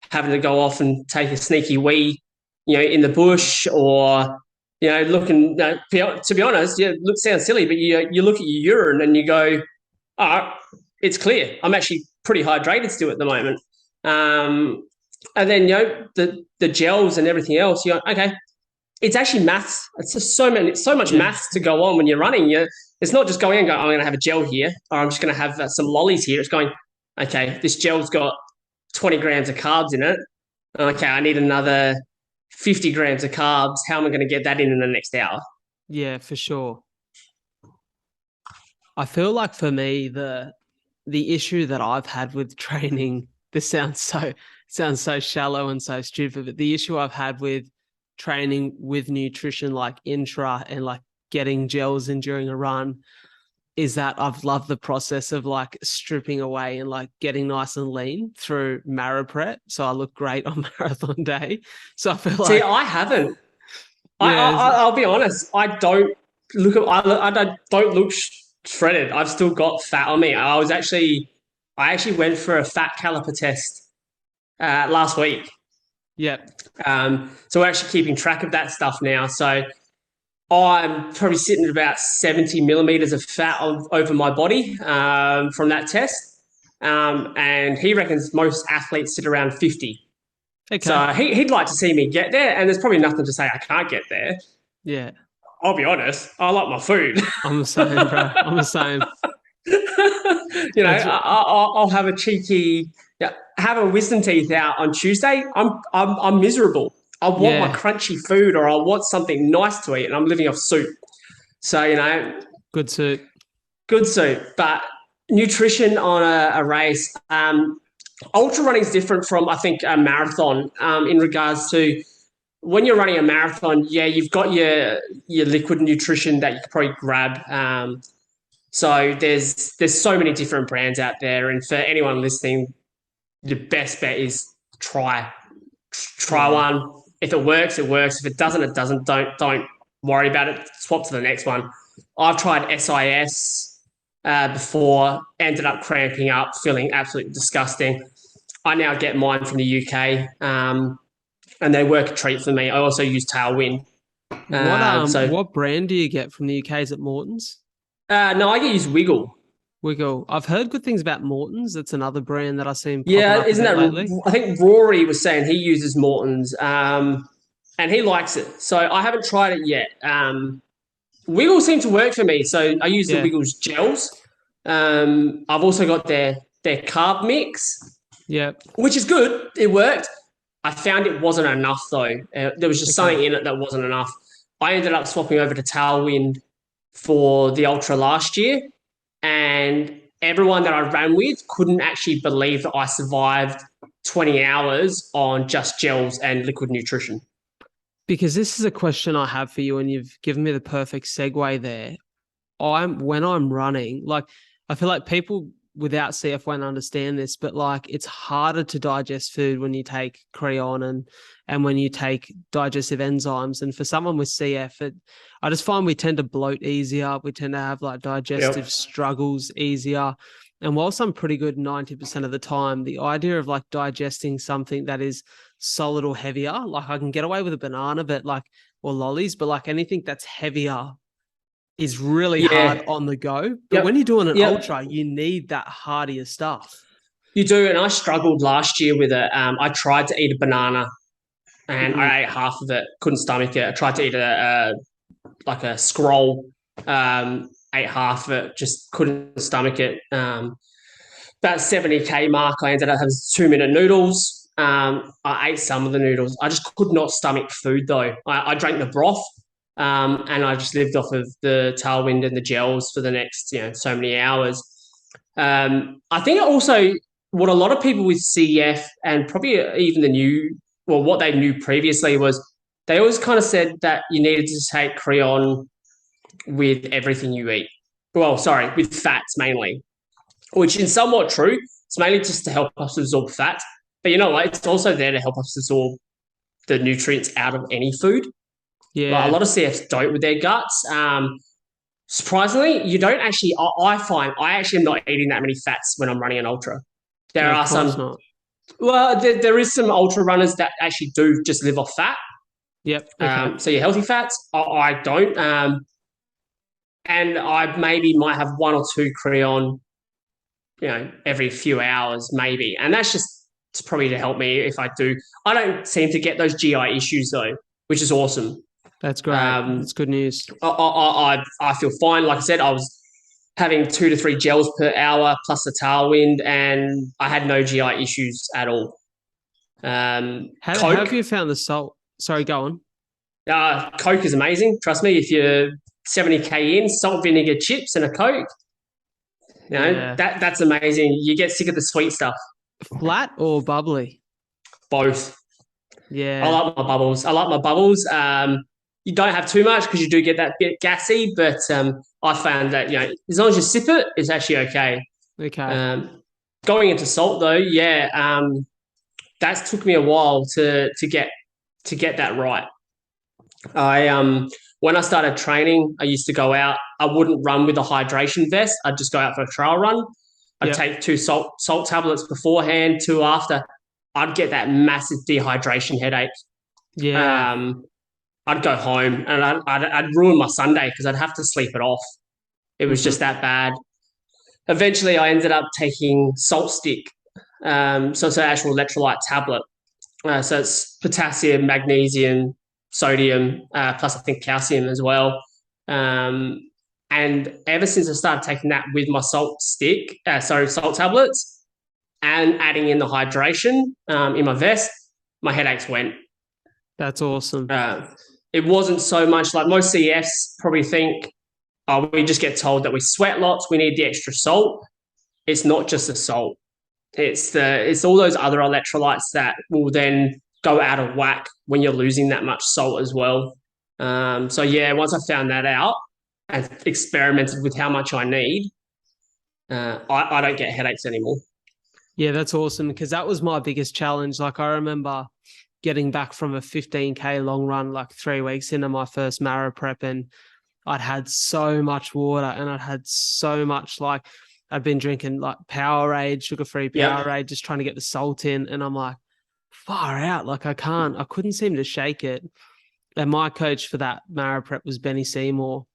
having to go off and take a sneaky wee, in the bush, or looking. To be honest, sounds silly, but you look at your urine and you go, "Oh, it's clear. I'm actually pretty hydrated still at the moment." And then the gels and everything else. You're like, okay, it's actually maths. It's just so much maths to go on when you're running. It's not just going and going, I'm going to have a gel here, or I'm just going to have some lollies here. It's going, okay, this gel's got 20 grams of carbs in it. Okay, I need another 50 grams of carbs. How am I going to get that in the next hour? Yeah, for sure. I feel like for me, the issue that I've had with training, this sounds so shallow and so stupid, but the issue I've had with training with nutrition, like intra and like getting gels in during a run, is that I've loved the process of like stripping away and like getting nice and lean through Prep, so I look great on marathon day. So I feel like, see, I haven't. I'll be honest. I don't look at. I don't look shredded. I've still got fat on me. I actually went for a fat caliper test last week. Yep. So we're actually keeping track of that stuff now. So I'm probably sitting at about 70 millimeters of fat over my body from that test. And he reckons most athletes sit around 50. Okay. So he'd like to see me get there. And there's probably nothing to say I can't get there. Yeah. I'll be honest. I like my food. I'm the same, bro. I'm the same. I'll have a cheeky, have a wisdom teeth out on Tuesday. I'm miserable. I want my crunchy food, or I want something nice to eat, and I'm living off soup. So, good soup. But nutrition on a race, ultra running is different from, I think, a marathon in regards to when you're running a marathon. Yeah, you've got your liquid nutrition that you can probably grab. So there's so many different brands out there, and for anyone listening, the best bet is try one. If it works, it works. If it doesn't, it doesn't. Don't worry about it. Swap to the next one. I've tried SIS before, ended up cramping up, feeling absolutely disgusting. I now get mine from the UK, and they work a treat for me. I also use Tailwind. What brand do you get from the UK? Is it Morton's? No, I use Wiggle. Wiggle. I've heard good things about Morton's. It's another brand that I've seen. Yeah, isn't that lately? I think Rory was saying he uses Morton's. and he likes it. So I haven't tried it yet. Wiggle seemed to work for me, so I use the Yeah. Wiggles gels. I've also got their carb mix, Yeah. which is good. It worked. I found it wasn't enough though. There was just Okay. something in it that wasn't enough. I ended up swapping over to Tailwind for the Ultra last year, and everyone that I ran with couldn't actually believe that I survived 20 hours on just gels and liquid nutrition. Because this is a question I have for you, and you've given me the perfect segue there. When I'm running, like I feel like people without CF won't understand this, but like it's harder to digest food when you take Creon and when you take digestive enzymes. And for someone with CF, I just find we tend to bloat easier. We tend to have like digestive struggles easier. And whilst I'm pretty good 90% of the time, the idea of like digesting something that is solid or heavier, like I can get away with a banana, but like, or lollies, but like anything that's heavier is really hard Yeah. on the go. But when you're Yep. doing an Yep. ultra, you need that hardier stuff. You do, and I struggled last year with it. I tried to eat a banana, and Mm, I ate half of it. Couldn't stomach it. I tried to eat like a scroll. Ate half of it. Just couldn't stomach it. About 70K mark, I ended up having 2 minute noodles. I ate some of the noodles. I just could not stomach food though. I drank the broth, and I just lived off of the tailwind and the gels for the next so many hours. I think also what a lot of people with CF and probably even what they knew previously was they always kind of said that you needed to take Creon with everything you eat. Well, sorry, with fats mainly, which is somewhat true. It's mainly just to help us absorb fat. But you know what? It's also there to help us absorb the nutrients out of any food. Like a yeah, lot of CFs don't with their guts. Surprisingly, you don't actually. I find I actually am not eating that many fats when I'm running an ultra. There no, of are course some. not. Well, there is some ultra runners that actually do just live off fat. Yep. Okay. So your healthy fats, I don't. And I maybe might have one or two Creon, every few hours, maybe. And that's just it's probably to help me if I do. I don't seem to get those GI issues though, which is awesome. That's great. Um, That's good news. I feel fine. Like I said, I was having 2 to 3 gels per hour plus a tailwind, and I had no GI issues at all. How have Coke, you found the salt? Sorry, go on. Coke is amazing. Trust me, if you're 70K in, salt, vinegar, chips, and a Coke, Yeah. that's amazing. You get sick of the sweet stuff. Flat or bubbly? Both. I Yeah. like my bubbles. I like my bubbles. You don't have too much because you do get that bit gassy, but I found that as long as you sip it, it's actually okay. Okay. Um, Going into salt though, yeah, that took me a while to get that right. I When I started training, I used to go out. I wouldn't run with a hydration vest. I'd just go out for a trail run. I'd Yep. take 2 salt tablets beforehand, 2 after. I'd get that massive dehydration headache. Yeah. Um, I'd go home and I'd ruin my Sunday because I'd have to sleep it off. It was Hmm. just that bad. Eventually, I ended up taking Salt Stick. So it's an actual electrolyte tablet. So it's potassium, magnesium, sodium, plus I think calcium as well. Um, and ever since I started taking that with my salt tablets, and adding in the hydration in my vest, my headaches went. That's awesome. Uh, it wasn't so much like most CEFs probably think, oh, we just get told that we sweat lots, we need the extra salt. It's not just the salt. It's all those other electrolytes that will then go out of whack when you're losing that much salt as well. So yeah, once I found that out and experimented with how much I need, I don't get headaches anymore. Yeah, that's awesome because that was my biggest challenge. Like I remember getting back from a 15K long run like 3 weeks into my first Mara prep, and I'd had so much water and I'd had so much like I'd been drinking like Powerade, sugar-free Yep. Powerade, just trying to get the salt in. And I'm like, far out. Like I couldn't seem to shake it. And my coach for that Mara prep was Benny Seymour,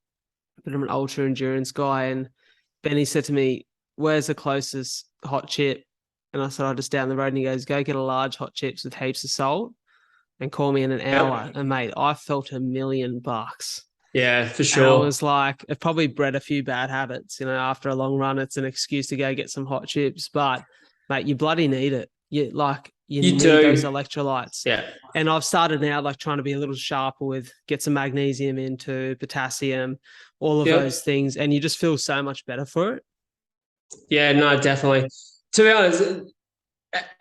a bit of an ultra endurance guy. And Benny said to me, where's the closest hot chip? And I said, just down the road. And he goes, go get a large hot chips with heaps of salt. and call me in an hour. Yep. And mate, I felt $1,000,000. Yeah, for And I sure. was like, it probably bred a few bad habits. After a long run, it's an excuse to go get some hot chips. But mate, you bloody need it. You You need those do. electrolytes. Yeah. And I've started now like trying to be a little sharper with get some magnesium into potassium, all of those Yep. things. And you just feel so much better for it. Yeah, no, definitely. To be honest,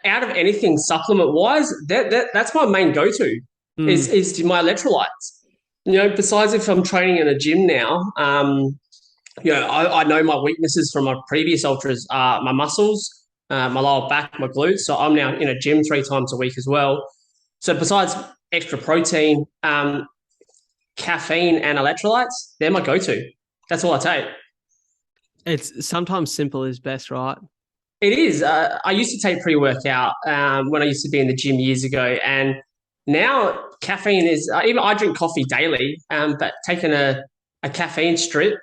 out of anything supplement wise, that's my main go to Mm, is my electrolytes. Besides if I'm training in a gym now, I know my weaknesses from my previous ultras are my muscles, my lower back, my glutes. So I'm now in a gym 3 times a week as well. So besides extra protein, caffeine and electrolytes, they're my go to. That's all I take. it's sometimes simple is best, right? It is. I used to take pre-workout when I used to be in the gym years ago, and now caffeine is. Even I drink coffee daily, but taking a caffeine strip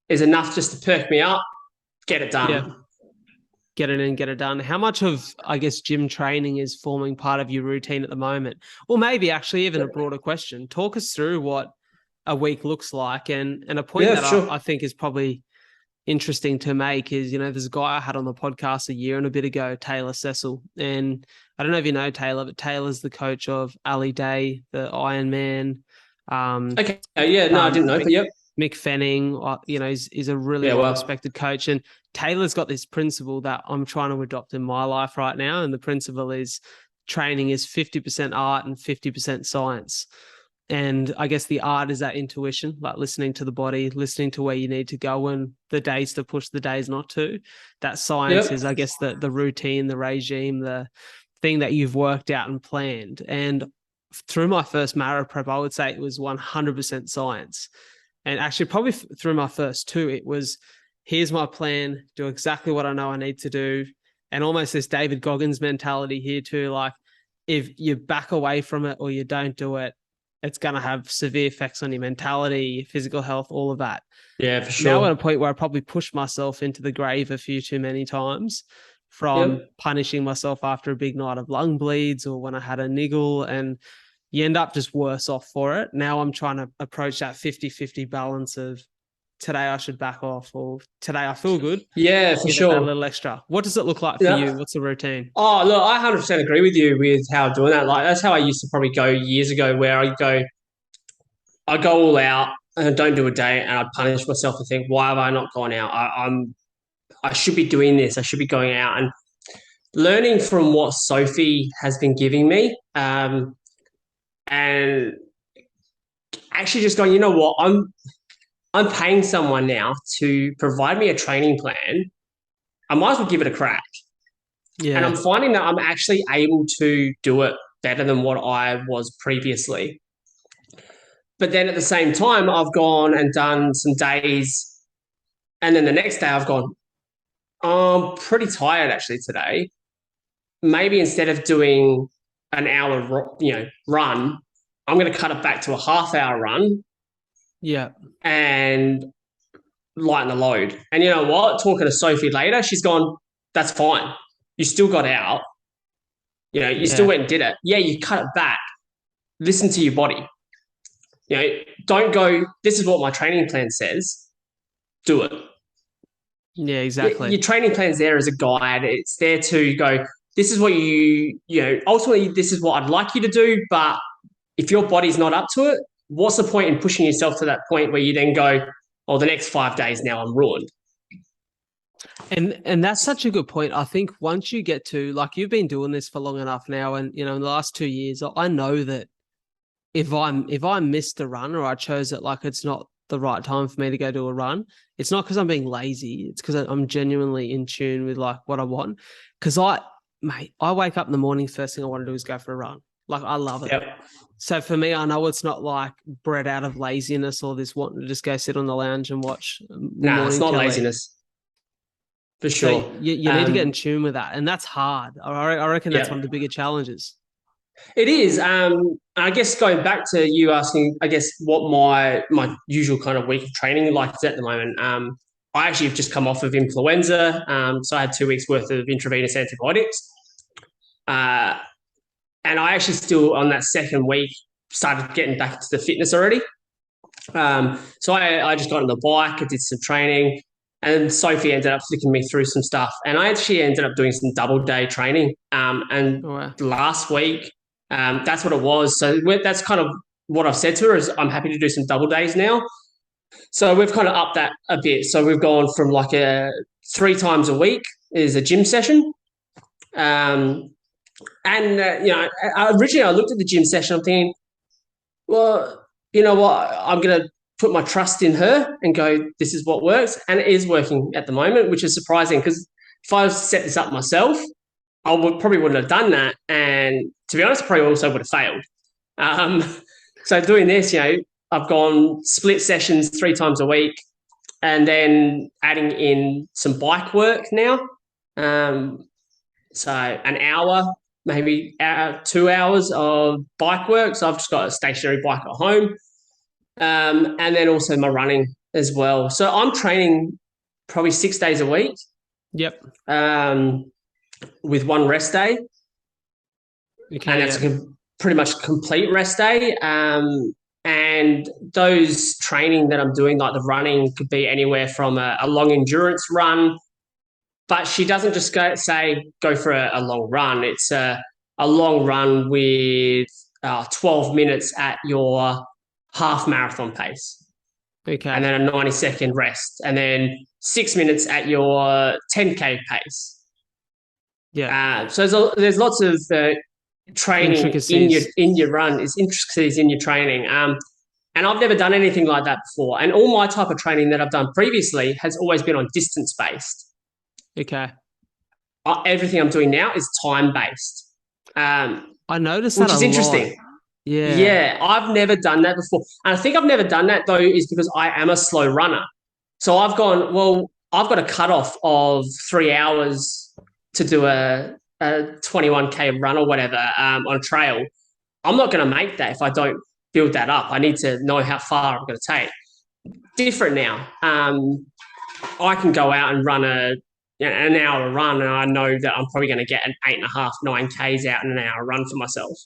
is enough just to perk me up, get it Yeah. done. Get it in, get it done. How much of, I guess, gym training is forming part of your routine at the moment? Or maybe actually even a broader question. Talk us through what a week looks like. And a point Yeah, that for I sure. think is probably interesting to make is, there's a guy I had on the podcast a year and a bit ago, Taylor Cecil. And I don't know if you know Taylor, but Taylor's the coach of Ali Day, the Ironman. Um, Okay. Yeah. No, I didn't know, Mick, but yep. Mick Fanning, is a really Yeah. well Well. respected coach. And Taylor's got this principle that I'm trying to adopt in my life right now. And the principle is training is 50% art and 50% science. And I guess the art is that intuition, like listening to the body, listening to where you need to go and the days to push, the days not to. That science Yep. is, I guess, the routine, the regime, the thing that you've worked out and planned. And through my first Mara prep, I would say it was 100% science. And actually, probably through my first two, it was here's my plan, do exactly what I know I need to do. And almost this David Goggins mentality here, too. Like, if you back away from it or you don't do it, it's going to have severe effects on your mentality, physical health, all of that. Yeah, for Now at a sure. point where I probably pushed myself into the grave a few too many times from Yep. punishing myself after a big night of lung bleeds or when I had a niggle, and you end up just worse off for it. Now I'm trying to approach that 50-50 balance of today I should back off or today I feel good, Yeah, for give it that sure. little extra. What does it look like for you? Yeah. What's the routine? Oh, look, I 100% agree with you with how I'm doing that. Like, that's how I used to probably go years ago, where I go all out and I don't do a day, and I'd punish myself and think, why have I not gone out? I should be doing this. I should be going out and learning from what Sophie has been giving me, and actually just going, you know what, I'm paying someone now to provide me a training plan. I might as well give it a crack. And I'm Yeah. finding that I'm actually able to do it better than what I was previously. But then at the same time, I've gone and done some days, and then the next day I've gone, I'm pretty tired actually today. Maybe instead of doing an hour, run, I'm going to cut it back to a half-hour run Yeah. and lighten the load. And you know what? Talking to Sophie later, she's gone, that's fine. You still got out. You still Yeah. went and did it. Yeah, you cut it back. Listen to your body. Don't go, this is what my training plan says. Do it. Yeah, Your exactly. training plan's there as a guide. It's there to go, this is what ultimately, this is what I'd like you to do. But if your body's not up to it, what's the point in pushing yourself to that point where you then go, oh, the next 5 days now I'm ruined? And that's such a good point. I think once you get to like you've been doing this for long enough now, and in the last 2 years, I know that if I missed a run or I chose it like it's not the right time for me to go do a run, it's not because I'm being lazy. It's because I'm genuinely in tune with like what I want. Because I wake up in the morning, first thing I want to do is go for a run. Like I love it. Yep. So for me, I know it's not like bred out of laziness or this wanting to just go sit on the lounge and watch Nah, it's morning not telly. laziness for So sure. you need to get in tune with that. And that's hard. I reckon that's one of Yeah, the bigger challenges. it is. I guess going back to you asking, I guess what my usual kind of week of training like is at the moment. I actually have just come off of influenza, so I had 2 weeks worth of intravenous antibiotics. Uh, And I actually still on that second week started getting back to the fitness already. So I just got on the bike, I did some training, and Sophie ended up flicking me through some stuff. And I actually ended up doing some double day training. And Oh, wow. last week, that's what it was. So that's kind of what I've said to her is I'm happy to do some double days now. So we've kind of upped that a bit. So we've gone from like a 3 times a week is a gym session. Um, and, originally I looked at the gym session, I'm thinking, well, you know what? I'm going to put my trust in her and go, this is what works. And it is working at the moment, which is surprising because if I set this up myself, probably wouldn't have done that. And to be honest, probably also would have failed. Um, so doing this, I've gone split sessions 3 times a week and then adding in some bike work now. So an hour, maybe 2 hours of bike work. So I've just got a stationary bike at home. And then also my running as well. So I'm training probably 6 days a week. Yep. With one rest day. Okay, and that's pretty much a complete rest day. And those training that I'm doing, like the running, could be anywhere from a long endurance run. But she doesn't just go for a long run. It's a long run with 12 minutes at your half marathon pace. Okay. And then a 90-second rest. And then 6 minutes at your 10K pace. Yeah. So there's lots of training in your run. Is intricacies in your training. And I've never done anything like that before. And all my type of training that I've done previously has always been on distance based. Okay. Everything I'm doing now is time based. I noticed which that is interesting. Lot. Yeah. Yeah, I've never done that before. And I think I've never done that, though, is because I am a slow runner. So I've got a cutoff of 3 hours to do a 21K run or whatever on a trail. I'm not going to make that if I don't build that up. I need to know how far I'm going to take. Different now. I can go out and run an hour run, and I know that I'm probably going to get an 8.5, 9Ks out in an hour run for myself.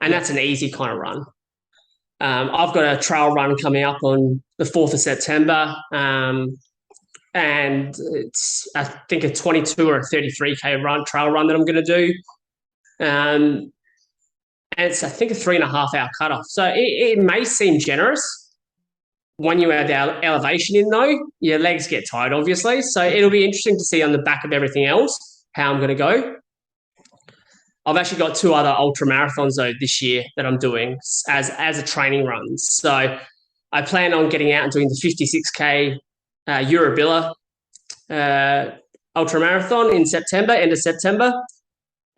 And that's an easy kind of run. I've got a trail run coming up on the 4th of September. And it's, I think, a 22 or a 33K trail run that I'm going to do. And it's, I think, a 3.5 hour cutoff. So it may seem generous. When you add the elevation in, though, your legs get tired, obviously. So it'll be interesting to see on the back of everything else how I'm going to go. I've actually got 2 other ultra marathons, though, this year that I'm doing as a training run. So I plan on getting out and doing the 56K Eurobilla ultra marathon in September, end of September.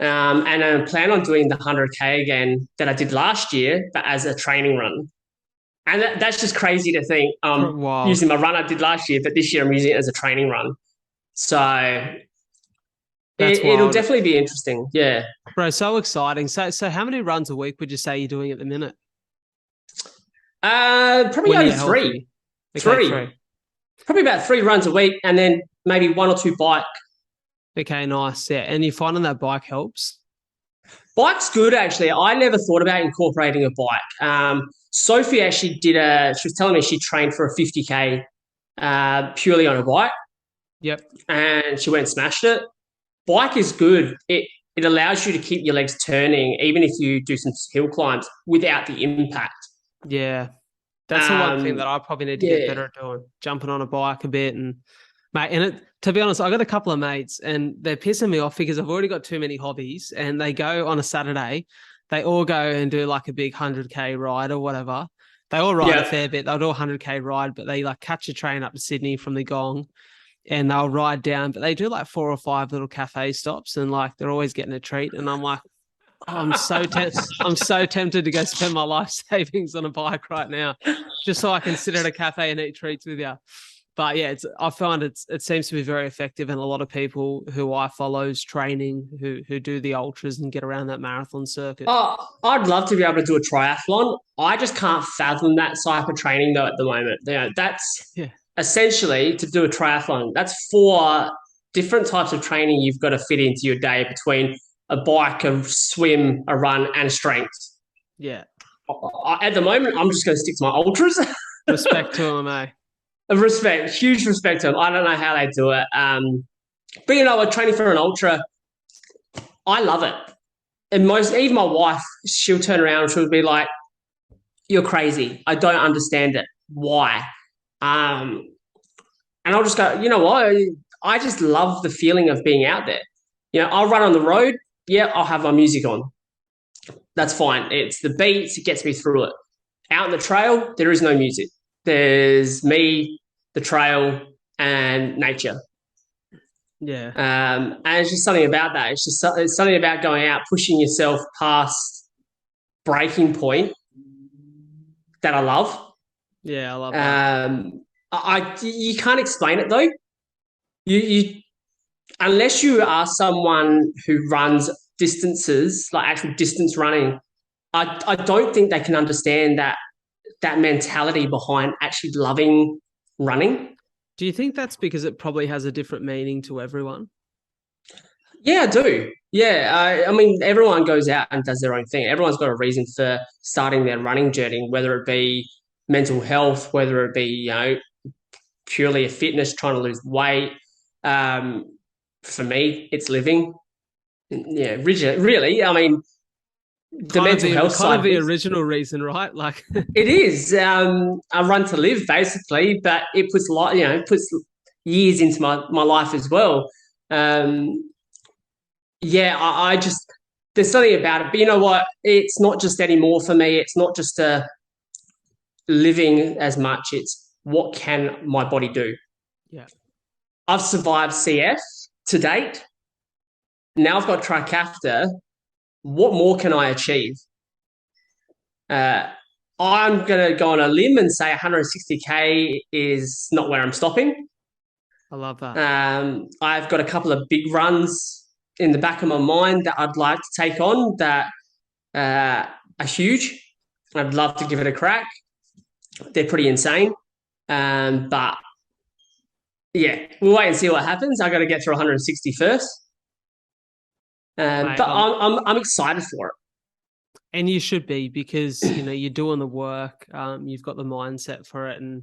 And I plan on doing the 100K again that I did last year, but as a training run. And that's just crazy to think. Using my run I did last year, but this year I'm using it as a training run. So it'll definitely be interesting. Yeah. Bro, so exciting. So how many runs a week would you say you're doing at the minute? Probably only 3. Okay, 3. Probably about 3 runs a week, and then maybe 1 or 2 bike. Okay, nice. Yeah. And you're finding that bike helps? Bike's good, actually. I never thought about incorporating a bike. Sophie actually she was telling me she trained for a 50K purely on a bike. Yep. And she went and smashed it. Bike is good. It allows you to keep your legs turning, even if you do some hill climbs, without the impact. Yeah. That's the one thing that I probably need to get better at doing, jumping on a bike a bit. And, mate, to be honest, I got a couple of mates and they're pissing me off because I've already got too many hobbies, and they go on a Saturday, they all go and do like a big 100K ride or whatever. They all ride a fair bit. They'll do a 100K ride, but they like catch a train up to Sydney from the Gong and they'll ride down, but they do like 4 or 5 little cafe stops and like they're always getting a treat. And I'm like, I'm so tempted to go spend my life savings on a bike right now just so I can sit at a cafe and eat treats with you. But yeah, I find it seems to be very effective, and a lot of people who I follow's training who do the ultras and get around that marathon circuit. Oh, I'd love to be able to do a triathlon. I just can't fathom that type of training though at the moment. That's essentially to do a triathlon. That's 4 different types of training you've got to fit into your day between a bike, a swim, a run, and a strength. Yeah. At the moment, I'm just going to stick to my ultras. Respect to them, eh? Respect, huge respect to them. I don't know how they do it. But you know what, training for an ultra, I love it. And even my wife, she'll turn around and she'll be like, "You're crazy. I don't understand it. Why?" Um, and I'll just go, you know what? I just love the feeling of being out there. I'll run on the road. Yeah, I'll have my music on. That's fine. It's the beats. It gets me through it. Out on the trail, there is no music. There's me, the trail, and nature. Yeah. And it's just something about that. It's something about going out, pushing yourself past breaking point that I love. Yeah, I love that. You can't explain it though. You unless you are someone who runs distances, like actual distance running, I don't think they can understand that mentality behind actually loving running. Do you think that's because it probably has a different meaning to everyone? Yeah, I do. Yeah, I mean, everyone goes out and does their own thing. Everyone's got a reason for starting their running journey, whether it be mental health, whether it be purely a fitness, trying to lose weight. For me, it's living. Yeah, really. I mean, the Kind of mental the health kind side of of the this. original reason, right? Like, It is. I run to live basically, but it puts it puts years into my life as well. Um, yeah, I just there's something about it. But you know what? It's not just anymore for me. It's not just a living as much. It's what can my body do? yeah, I've survived CF to date. Now I've got Trikafta. What more can I achieve? Uh, I'm going to go on a limb and say 160K is not where I'm stopping. I love that. I've got a couple of big runs in the back of my mind that I'd like to take on that are huge. I'd love to give it a crack. They're pretty insane. But yeah, we'll wait and see what happens. I got to get through 160 first. Mate, But I'm excited for it. and you should be, because you're doing the work. You've got the mindset for it, and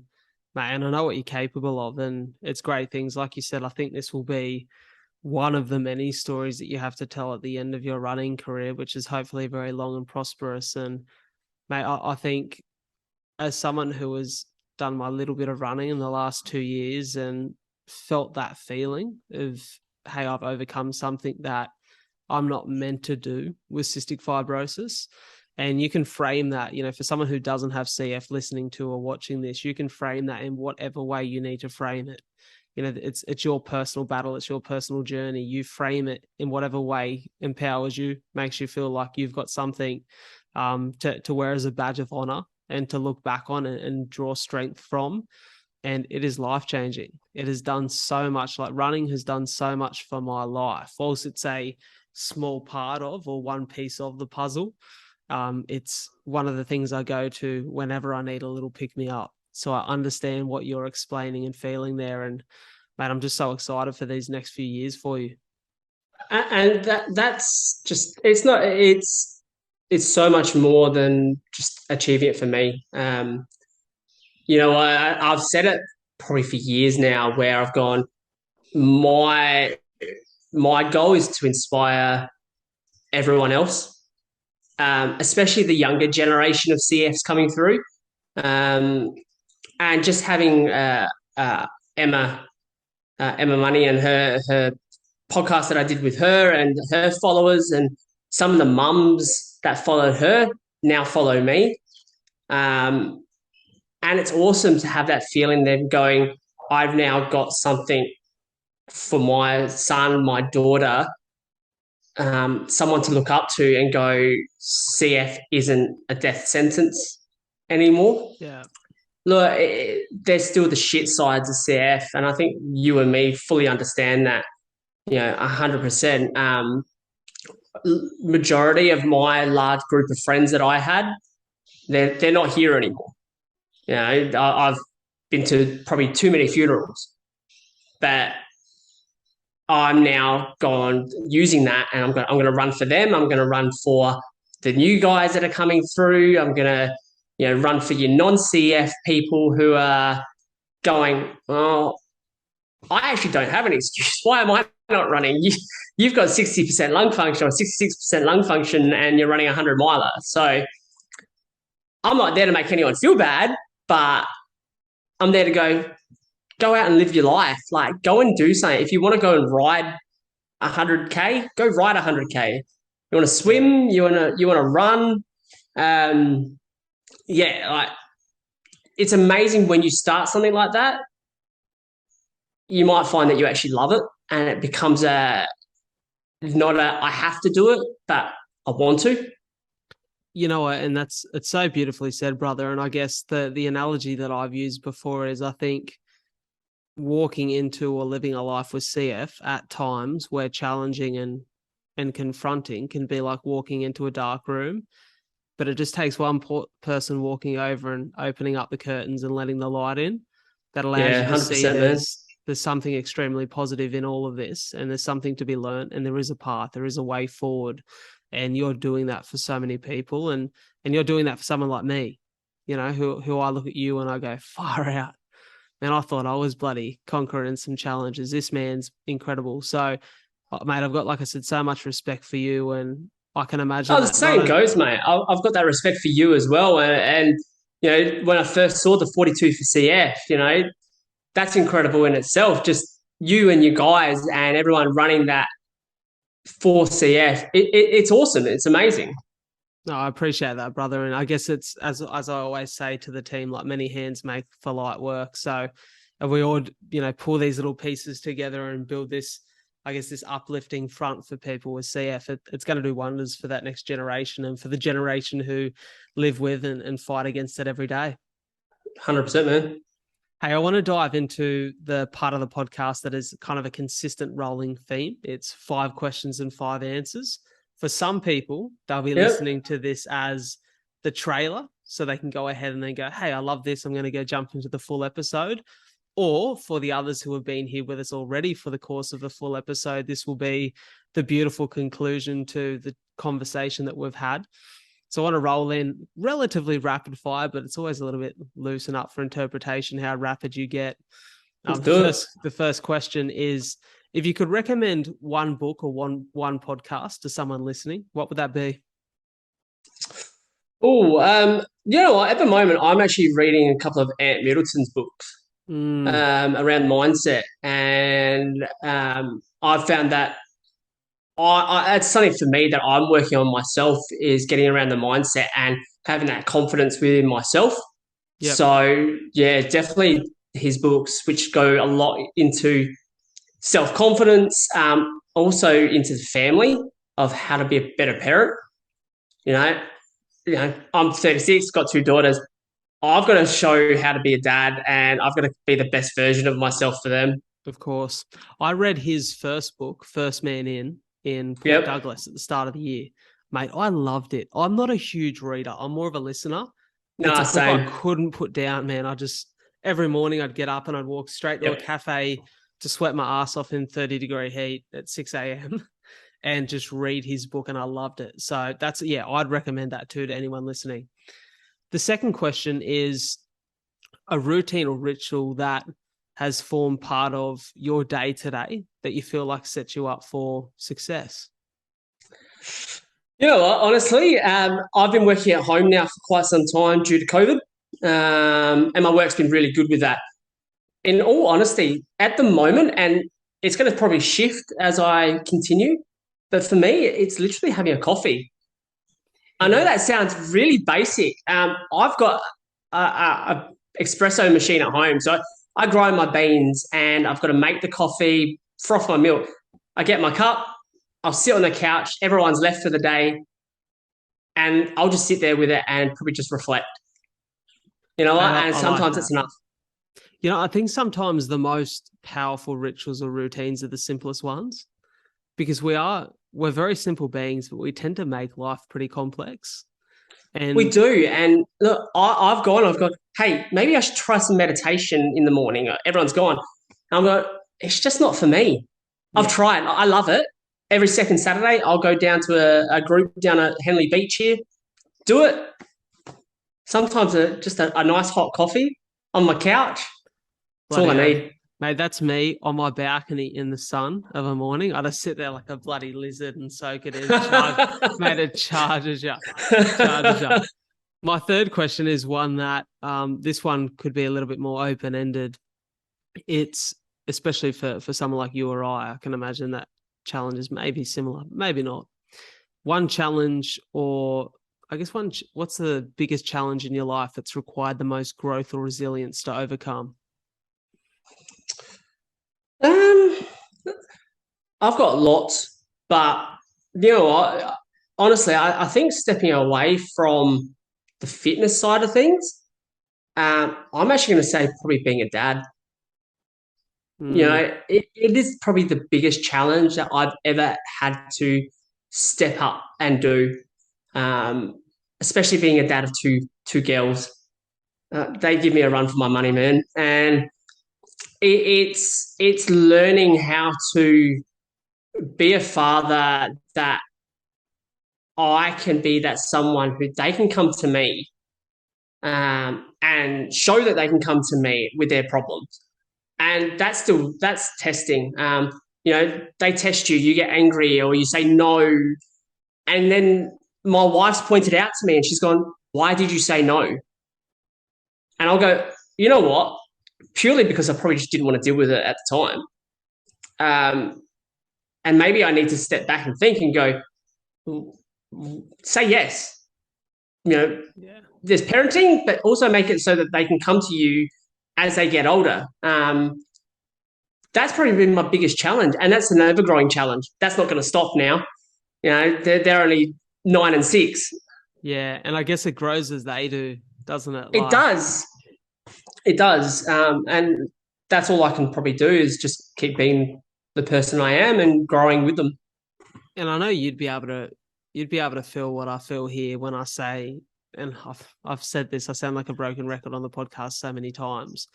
mate, and I know what you're capable of, and it's great things. Like you said, I think this will be one of the many stories that you have to tell at the end of your running career, which is hopefully very long and prosperous. And mate, I think, as someone who has done my little bit of running in the last 2 years and felt that feeling of, hey, I've overcome something that I'm not meant to do with cystic fibrosis. And you can frame that, for someone who doesn't have CF listening to or watching this, you can frame that in whatever way you need to frame it. It's your personal battle. It's your personal journey. You frame it in whatever way empowers you, makes you feel like you've got something to wear as a badge of honor and to look back on and draw strength from. And it is life-changing. It has done so much. Like, running has done so much for my life. Whilst it's a small part of, or one piece of the puzzle, it's one of the things I go to whenever I need a little pick-me-up. So I understand what you're explaining and feeling there. And mate, I'm just so excited for these next few years for you. And that's just it's so much more than just achieving it for me. I've said it probably for years now, where I've gone, my goal is to inspire everyone else, especially the younger generation of CFs coming through, and just having Emma Money and her podcast that I did with her and her followers, and some of the mums that followed her now follow me. And it's awesome to have that feeling, them going, I've now got something for my son, my daughter, someone to look up to and go, CF isn't a death sentence anymore. Yeah. Look, there's still the shit sides of CF, and I think you and me fully understand that, 100%. Majority of my large group of friends that I had, they're not here anymore. I've been to probably too many funerals, but I'm now gone using that, and I'm going to run for them. I'm going to run for the new guys that are coming through. I'm going to, run for your non-CF people who are going, well, I actually don't have an excuse. Why am I not running? You've got 60% lung function or 66% lung function, and you're running a 100 miler. So I'm not there to make anyone feel bad, but I'm there to go out and live your life. Like, go and do something. If you want to go and ride 100K, go ride 100K. You want to swim? You want to run? Yeah, like, it's amazing when you start something like that. You might find that you actually love it, and it becomes not a I have to do it, but I want to. You know what, and it's so beautifully said, brother. And I guess the analogy that I've used before is, I think walking into or living a life with CF at times where challenging and confronting can be like walking into a dark room, but it just takes one person walking over and opening up the curtains and letting the light in that allows Yeah, you to see 100%, man. there's something extremely positive in all of this, and there's something to be learned, and there is a path, there is a way forward. And you're doing that for so many people, and you're doing that for someone like me, who I look at you and I go, far out. Man, I thought I was bloody conquering some challenges. This man's incredible. So, mate, I've got, like I said, so much respect for you, and I can imagine Oh, the that not same a, goes, mate. I've got that respect for you as well. And when I first saw the 42 for CF, that's incredible in itself. Just you and your guys and everyone running that for CF. It's awesome. It's amazing. No, I appreciate that, brother. And I guess it's as I always say to the team, like, many hands make for light work. So if we all, pull these little pieces together and build this, I guess, this uplifting front for people with CF, it's going to do wonders for that next generation and for the generation who live with and fight against it every day. 100%, man. Hey, I want to dive into the part of the podcast that is kind of a consistent rolling theme. It's 5 questions and 5 answers. For some people, they'll be listening to this as the trailer, so they can go ahead and then go, hey, I love this. I'm going to go jump into the full episode. Or for the others who have been here with us already for the course of the full episode, this will be the beautiful conclusion to the conversation that we've had. So I want to roll in relatively rapid fire, but it's always a little bit loosen up for interpretation how rapid you get. The first question is, if you could recommend one book or one podcast to someone listening, what would that be? Oh, you know what? At the moment, I'm actually reading a couple of Ant Middleton's books around mindset, and I've found that it's something for me that I'm working on myself, is getting around the mindset and having that confidence within myself. Yep. So yeah, definitely his books, which go a lot into self-confidence, also into the family, of how to be a better parent. I'm 36, got 2 daughters. I've got to show how to be a dad, and I've got to be the best version of myself for them. Of course. I read his first book, First Man in Port Douglas at the start of the year. Mate, I loved it. I'm not a huge reader. I'm more of a listener. No, it's a book I couldn't put down, man. Every morning I'd get up and I'd walk straight to a cafe to sweat my ass off in 30-degree heat at 6 a.m. and just read his book, and I loved it. So I'd recommend that too to anyone listening. The second question is a routine or ritual that has formed part of your day today that you feel like sets you up for success. Honestly, I've been working at home now for quite some time due to COVID, and my work's been really good with that. In all honesty, at the moment, and it's going to probably shift as I continue, but for me, it's literally having a coffee. I know that sounds really basic. I've got a espresso machine at home, so I grind my beans and I've got to make the coffee, froth my milk. I get my cup, I'll sit on the couch, everyone's left for the day, and I'll just sit there with it and probably just reflect. And sometimes it's enough. I think sometimes the most powerful rituals or routines are the simplest ones, because we're very simple beings, but we tend to make life pretty complex. And we do. And look, I've gone, hey, maybe I should try some meditation in the morning. Everyone's gone. And I'm going, it's just not for me. I've Yeah. tried. I love it. Every second Saturday, I'll go down to a group down at Henley Beach here. Do it. Sometimes just a nice hot coffee on my couch. That's all I Bloody oath. need. Mate, that's me on my balcony in the sun of a morning. I just sit there like a bloody lizard and soak it in. Mate, it charges you. Charges you. My third question is one that this one could be a little bit more open-ended. It's especially for someone like you or I can imagine that challenges may be similar, maybe not. One challenge, or I guess what's the biggest challenge in your life that's required the most growth or resilience to overcome? Um, I've got lots, but you know what? Honestly, I think stepping away from the fitness side of things, I'm actually going to say probably being a dad. You Mm, know, it is probably the biggest challenge that I've ever had to step up and do. Especially being a dad of two girls, they give me a run for my money, man. And it's learning how to be a father that I can be that someone who they can come to me and show that they can come to me with their problems. And that's testing. You know, they test you, you get angry or you say no. And then my wife's pointed out to me and she's gone, why did you say no? And I'll go, you know what? Purely because I probably just didn't want to deal with it at the time. And maybe I need to step back and think and go, say yes. You know, yeah. there's parenting, but also make it so that they can come to you as they get older. That's probably been my biggest challenge, and that's an ever-growing challenge. That's not going to stop now. You know, they're only 9 and 6. Yeah. And I guess it grows as they do, doesn't it? It Like, does. It does. And that's all I can probably do is just keep being the person I am and growing with them. and I know you'd be able to feel what I feel here when I say, and I've said this, I sound like a broken record on the podcast so many times,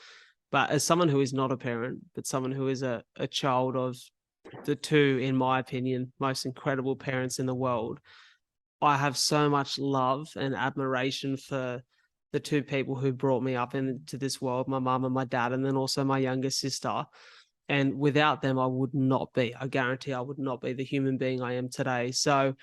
but as someone who is not a parent, but someone who is a child of the two, in my opinion, most incredible parents in the world, I have so much love and admiration for the two people who brought me up into this world, my mum and my dad, and then also my younger sister. And without them, I guarantee I would not be the human being I am today. So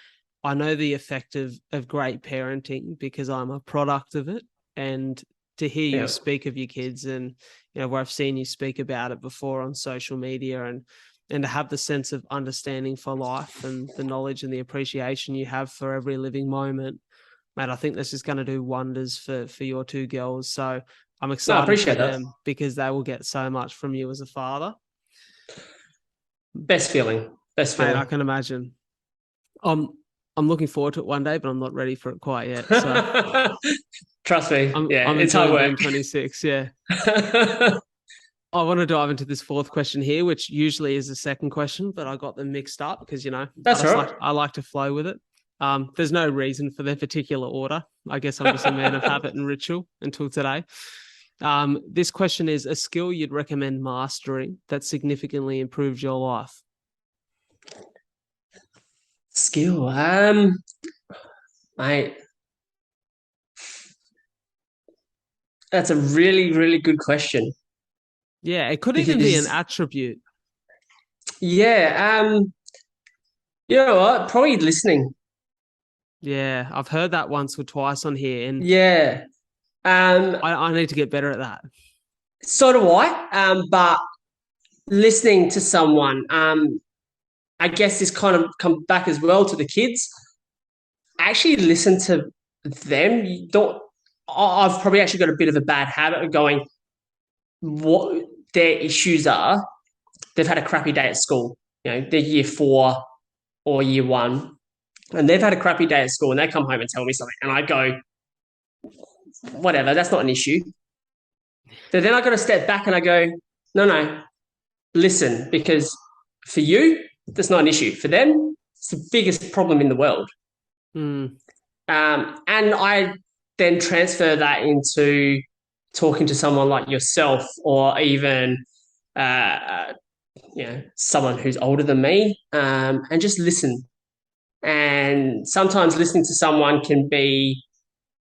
I know the effect of great parenting because I'm a product of it. And to hear you Yeah. speak of your kids and, where I've seen you speak about it before on social media and to have the sense of understanding for life and the knowledge and the appreciation you have for every living moment, mate, I think this is going to do wonders for your two girls. So I'm No, I excited for appreciate that. them because they will get so much from you as a father. Best feeling. Best Mate, I feeling. can imagine. I'm I'm looking forward to it one day, but I'm not ready for it quite yet. So Trust me. I'm Yeah, I'm it's hard enjoying work. being 26. Yeah. I want to dive into this fourth question here, which usually is the second question, but I got them mixed up because That's all right. I like to flow with it. There's no reason for their particular order. I guess I'm just a man of habit and ritual until today. This question is a skill you'd recommend mastering that significantly improved your life. Skill. Mate, that's a really, really good question. Yeah, it could even be an Because attribute. yeah, you know what? Probably listening. Yeah, I've heard that once or twice on here, and Yeah. Um, I need to get better at that. so do I. But listening to someone, I guess this kind of come back as well to the kids. Actually listen to them. You don't I've probably actually got a bit of a bad habit of going, what their issues are. They've had a crappy day at school. You know, they're year 4 or year 1, and they've had a crappy day at school, and they come home and tell me something, and I go, whatever, that's not an issue. But then I got to step back and I go, no, no, listen, because for you, that's not an issue. For them, it's the biggest problem in the world. Mm, And I then transfer that into talking to someone like yourself or even someone who's older than me, and just listen. And sometimes listening to someone can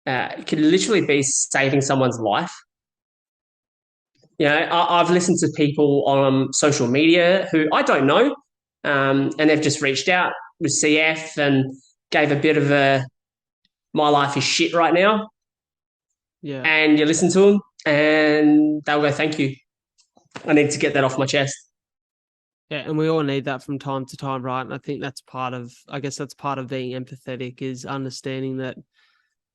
literally be saving someone's life. I've listened to people on social media who I don't know, and they've just reached out with CF and gave a bit of my life is shit right now. Yeah. And you listen to them and they'll go, thank you. I need to get that off my chest. Yeah, and we all need that from time to time, right? And I think that's part of being empathetic, is understanding that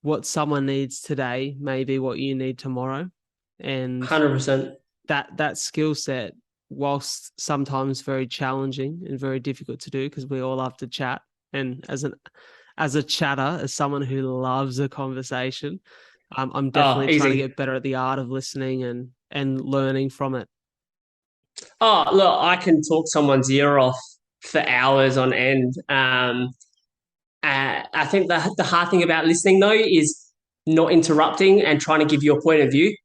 what someone needs today may be what you need tomorrow. And 100%. that skill set, whilst sometimes very challenging and very difficult to do, because we all love to chat. And as a chatter, as someone who loves a conversation, I'm definitely trying to get better at the art of listening and learning from it. Oh, look, I can talk someone's ear off for hours on end. I think the hard thing about listening, though, is not interrupting and trying to give you a point of view.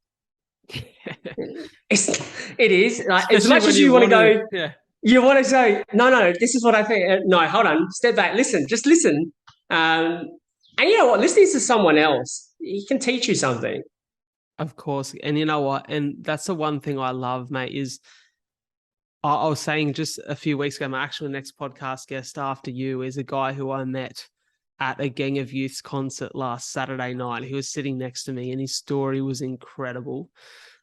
It is. Like, as much as you want to go, yeah. You want to say, no, this is what I think. No, hold on, step back, listen, just listen. And you know what? Listening to someone else, he can teach you something. Of course. And you know what? And that's the one thing I love, mate, is I was saying just a few weeks ago, my actual next podcast guest after you is a guy who I met at a Gang of Youths concert last Saturday night. He was sitting next to me and his story was incredible.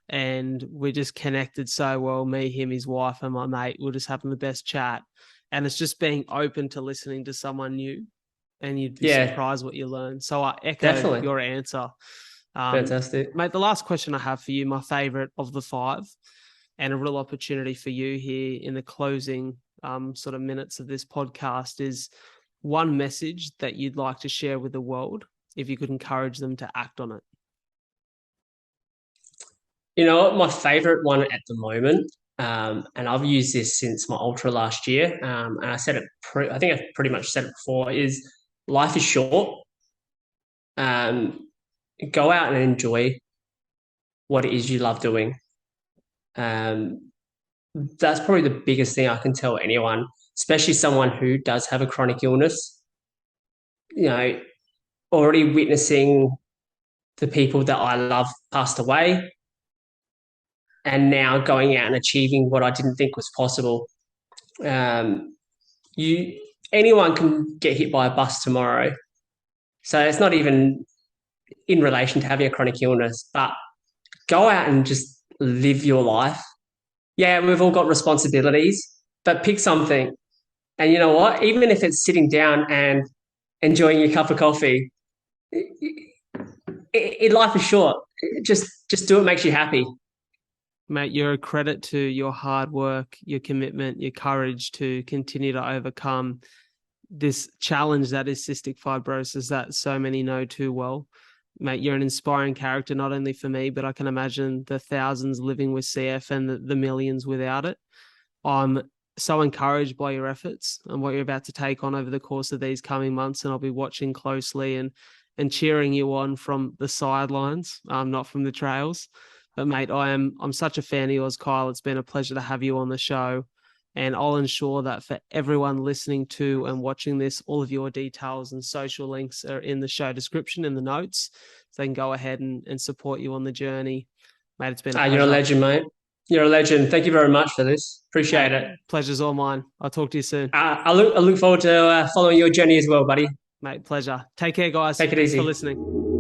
And we just connected so well, me, him, his wife, and my mate. We're just having the best chat. And it's just being open to listening to someone new, and you'd be surprised what you learn. So I echo your answer. Fantastic. Mate, the last question I have for you, my favorite of the 5, and a real opportunity for you here in the closing sort of minutes of this podcast, is one message that you'd like to share with the world if you could encourage them to act on it. You know what? My favorite one at the moment, and I've used this since my ultra last year, and I said it. I think I pretty much said it before. Is life is short. Go out and enjoy what it is you love doing. That's probably the biggest thing I can tell anyone, especially someone who does have a chronic illness. Already witnessing the people that I love passed away, and now going out and achieving what I didn't think was possible. Anyone can get hit by a bus tomorrow. So it's not even in relation to having a chronic illness, but go out and just live your life. Yeah, we've all got responsibilities, but pick something. And you know what? Even if it's sitting down and enjoying your cup of coffee, life is short. Just do what makes you happy. Mate, you're a credit to your hard work, your commitment, your courage to continue to overcome this challenge that is cystic fibrosis that so many know too well. Mate, you're an inspiring character, not only for me, but I can imagine the thousands living with CF and the millions without it. I'm so encouraged by your efforts and what you're about to take on over the course of these coming months, and I'll be watching closely and cheering you on from the sidelines, not from the trails. But mate, I'm such a fan of yours, Kyle. It's been a pleasure to have you on the show. And I'll ensure that for everyone listening to and watching this, all of your details and social links are in the show description, in the notes, so they can go ahead and support you on the journey. Mate, it's been a pleasure. You're a legend, mate. You're a legend. Thank you very much for this. Appreciate it. Pleasure's all mine. I'll talk to you soon. I look forward to following your journey as well, buddy. Mate, pleasure. Take care, guys. Take it easy. Thanks for listening.